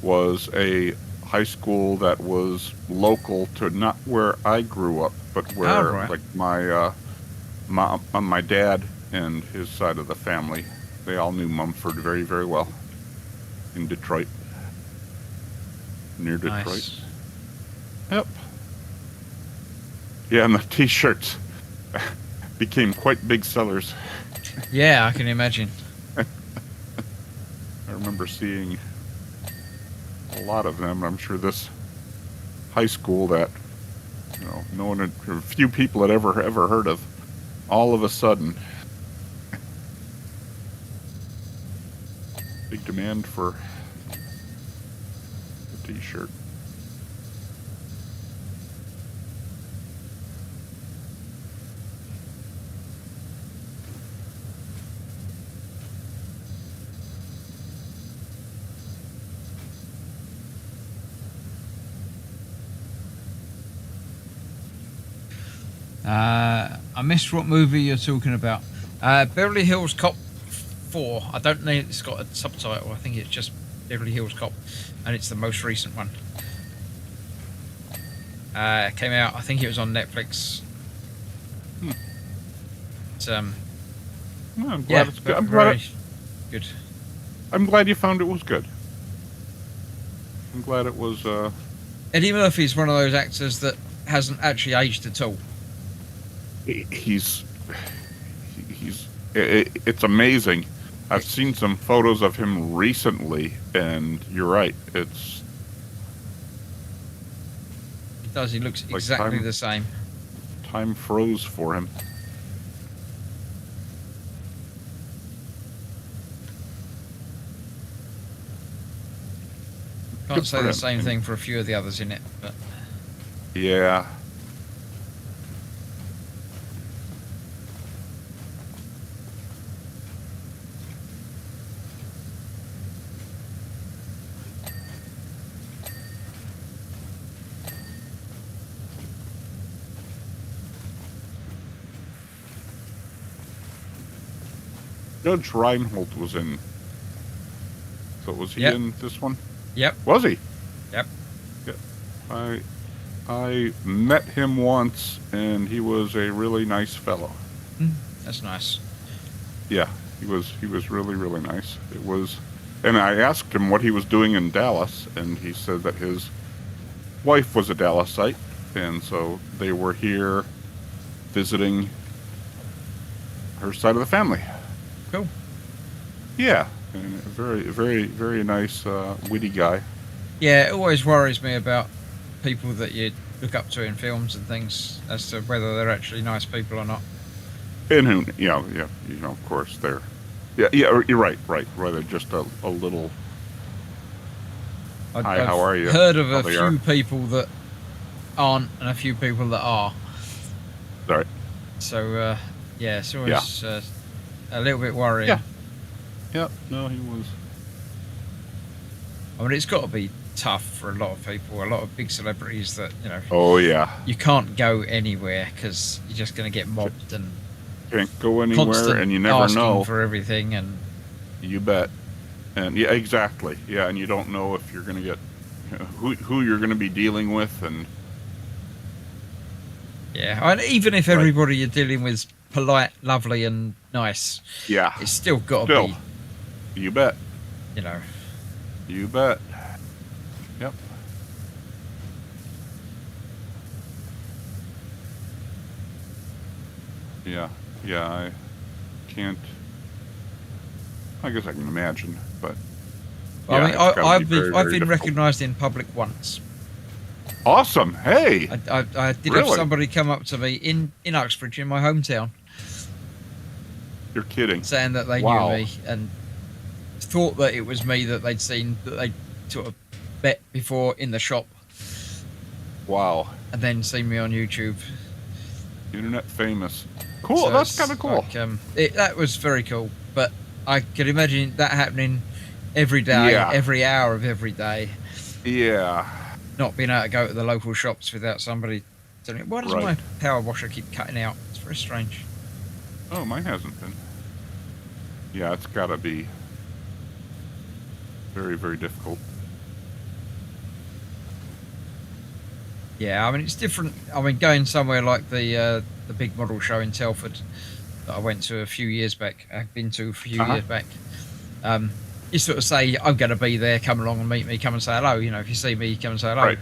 was a high school that was local to not where I grew up, but where right. like my dad and his side of the family, they all knew Mumford very, very well in Detroit. Near Detroit. Nice. Yep. Yeah, and the t-shirts became quite big sellers. Yeah, I can imagine. remember seeing a lot of them. I'm sure this high school that, you know, no one, or few people had ever heard of, all of a sudden, big demand for the T-shirt. I missed what movie you're talking about. Beverly Hills Cop 4. I don't know if it's got a subtitle. I think it's just Beverly Hills Cop, and it's the most recent one. Came out, I think it was on Netflix. It's, Well, I'm glad yeah, it's good. very good. I'm glad you found it was good. I'm glad it was. Eddie Murphy's one of those actors that hasn't actually aged at all. It's amazing. I've seen some photos of him recently, and you're right. It's He does. He looks like exactly the same. time froze for him. Can't Good say for the him. same thing for a few of the others in it, but Yeah. Judge Reinhold was in. So was he Yep. in this one? yep, Was he? yep. Yeah. I met him once, and he was a really nice fellow. That's nice. Yeah, he was really nice. It was, and I asked him what he was doing in Dallas, and he said that his wife was a Dallasite, and so they were here visiting her side of the family. Cool. Yeah, and a very nice, witty guy. Yeah, it always worries me about people that you look up to in films and things as to whether they're actually nice people or not. And who, yeah, of course they're, yeah, you're right. Rather just a little. Hi, how are you? Heard of How a they few are. people that aren't and a few people that are. Sorry. So yeah, it's always a little bit worrying. Yeah. Yeah. No, he was. I mean, it's got to be tough for a lot of people, a lot of big celebrities that, you know, Oh yeah. you can't go anywhere because you're just going to get mobbed and Can't go anywhere, constant and you never asking know. for everything. And You bet. And yeah, exactly. Yeah, and you don't know if you're going to get, you know, who you're going to be dealing with, and yeah, and even if everybody you're dealing with is polite, lovely, and nice, yeah, it's still got to be, you bet. you know. You bet. Yep. Yeah. Yeah, I can't. I guess I can imagine, but I mean, it's gotta I've be very, been very recognised in public once. awesome. Hey. I did have Really? somebody come up to me in Uxbridge, in my hometown, You're kidding. saying that they Wow. knew me and thought that it was me that they'd seen, that they'd sort of met before in the shop, Wow. and then seen me on YouTube. Internet famous. Cool. So That's it's kind of cool. like, that was very cool, but I could imagine that happening every day, Yeah. every hour of every day. Yeah. Not being able to go to the local shops without somebody telling me, why does Right. my power washer keep cutting out? It's very strange. Oh, mine hasn't been. Yeah, it's got to be very, very difficult. Yeah, I mean, it's different. I mean, going somewhere like the big model show in Telford that I went to a few years back, I've been to a few Uh-huh. years back, you sort of say, I'm going to be there, come along and meet me, come and say hello. You know, if you see me, come and say hello. Right.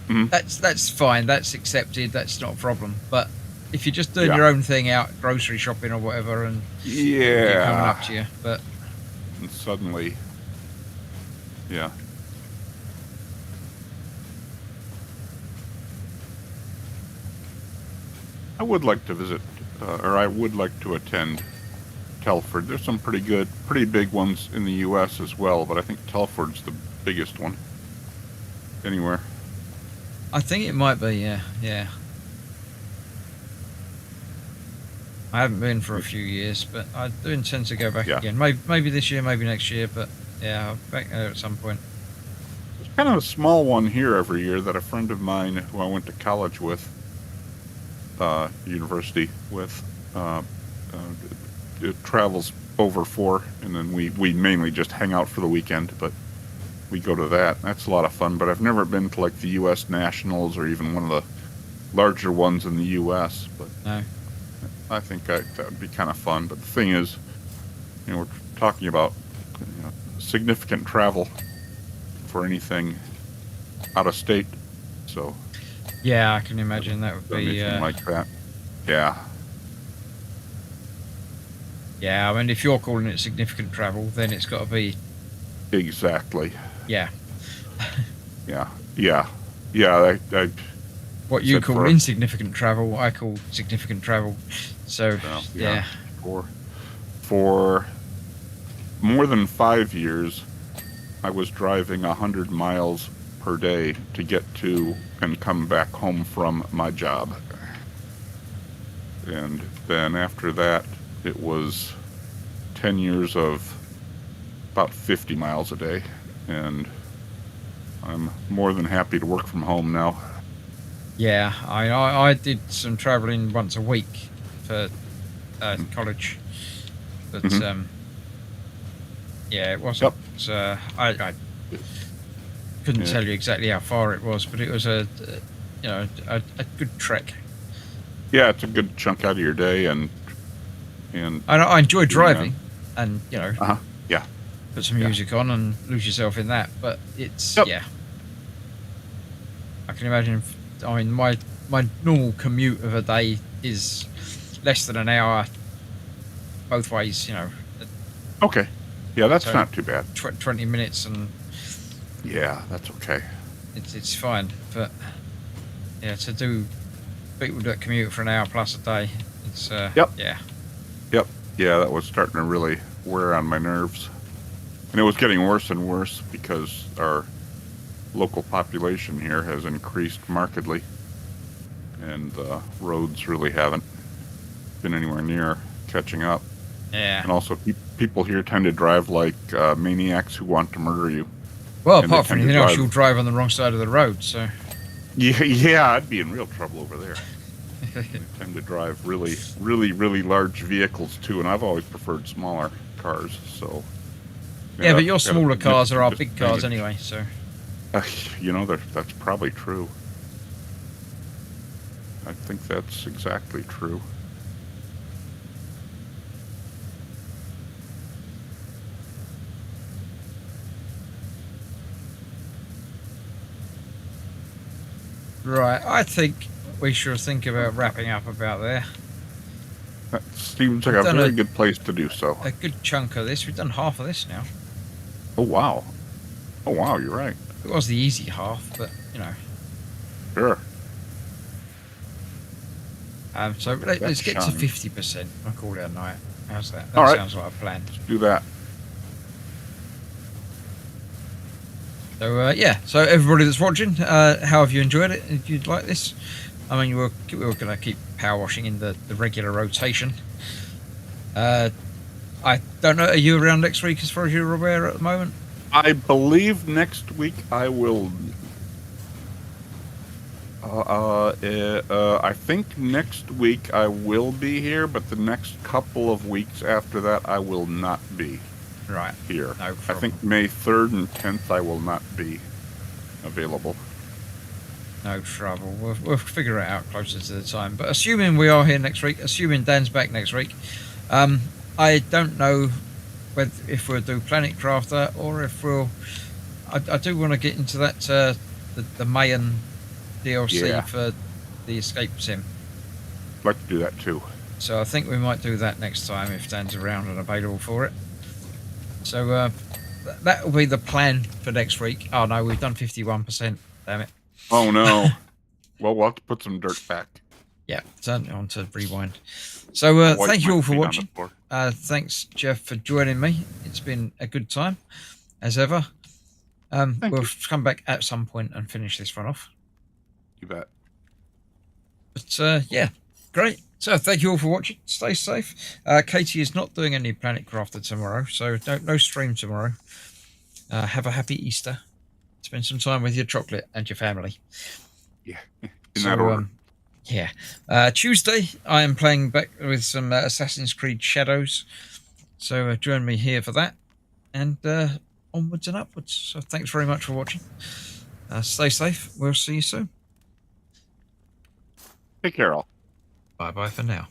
Mhm. That's fine, that's accepted, that's not a problem. But if you're just doing Yeah. your own thing out, grocery shopping or whatever, and people keep coming Yeah. up to you, but And suddenly, Yeah. I would like to visit, or I would like to attend Telford. There's some pretty big ones in the U.S. as well, but I think Telford's the biggest one anywhere. I think it might be, yeah, yeah. I haven't been for a few years, but I do intend to go back again. Maybe this year, maybe next year, but yeah, I'll be back there at some point. There's kind of a small one here every year that a friend of mine who I went to college with, university with, it travels over for, and then we mainly just hang out for the weekend, but we go to that. That's a lot of fun, but I've never been to like the U.S. Nationals or even one of the larger ones in the U.S., but No. I think that would be kind of fun. But the thing is, we're talking about significant travel for anything out of state, so Yeah, I can imagine that would be anything like that. Yeah. Yeah, I mean, if you're calling it significant travel, then it's got to be. Exactly. Yeah. Yeah. Yeah. Yeah. I What you said call for- insignificant travel, I call significant travel. So, Well, yeah. For more than 5 years, I was driving 100 miles per day to get to and come back home from my job. And then after that, it was 10 years of about 50 miles a day. And I'm more than happy to work from home now. Yeah, I did some travelling once a week for college, but yeah, it wasn't. I couldn't tell you exactly how far it was, but it was a good trek. Yeah, it's a good chunk out of your day, and I enjoy driving, and yeah, put some music on and lose yourself in that. But it's yeah, I can imagine. I mean, my normal commute of a day is less than an hour both ways. Okay. Yeah, that's So- not too bad. 20 minutes, and Yeah, that's okay. it's fine. But yeah, to do people that commute for an hour plus a day, it's Yep. yeah. Yep. Yeah, that was starting to really wear on my nerves. And it was getting worse and worse because our local population here has increased markedly. And roads really haven't been anywhere near catching up. Yeah. And also, people here tend to drive like maniacs who want to murder you. Well, And they apart from tend to anything else, drive- you'll drive on the wrong side of the road. So Yeah, I'd be in real trouble over there. They tend to drive really, really, really large vehicles too, and I've always preferred smaller cars. So yeah, but your gotta smaller admit, cars are our just big cars manage. anyway. So That's probably true. I think that's exactly true. right, I think we should think about wrapping up about there. That seems like a Done very a- good place to do so. A good chunk of this. We've done half of this now. Oh wow! Oh wow! You're right. It was the easy half, but Sure. so let's That's get to shine. 50%. I'll call it a night. How's that? That All right. sounds like a plan. Let's do that. So yeah, so everybody that's watching, how have you enjoyed it? If you'd like this, I mean, we were going to keep power washing in the regular rotation. I don't know. Are you around next week, as far as you're aware at the moment? I believe next week I will. I think next week I will be here, but the next couple of weeks after that I will not be Right. here. No I problem. think May 3rd and 10th I will not be available. No trouble. We'll figure it out closer to the time. But assuming we are here next week, assuming Dan's back next week, I don't know if we'll do Planet Crafter or if we'll. I do want to get into that the Mayan DLC Yeah. for the Escape Sim. I'd like to do that too. So I think we might do that next time if Dan's around and available for it. So that will be the plan for next week. Oh no, we've done 51%. Damn it. Oh no. Well, we'll have to put some dirt back. Yeah, turn it on to rewind. So Wipe thank you my all for feet on the watching. floor. Thanks, Jeff, for joining me. It's been a good time, as ever. We'll come back at some point and finish this one off. You bet. But yeah, great. So thank you all for watching. Stay safe. Katie is not doing any Planet Crafter tomorrow, so no stream tomorrow. Have a happy Easter. Spend some time with your chocolate and your family. Yeah, in that order. Yeah. Tuesday, I am playing back with some Assassin's Creed Shadows. So join me here for that. And onwards and upwards. So thanks very much for watching. Stay safe. We'll see you soon. Take care, all. Bye-bye for now.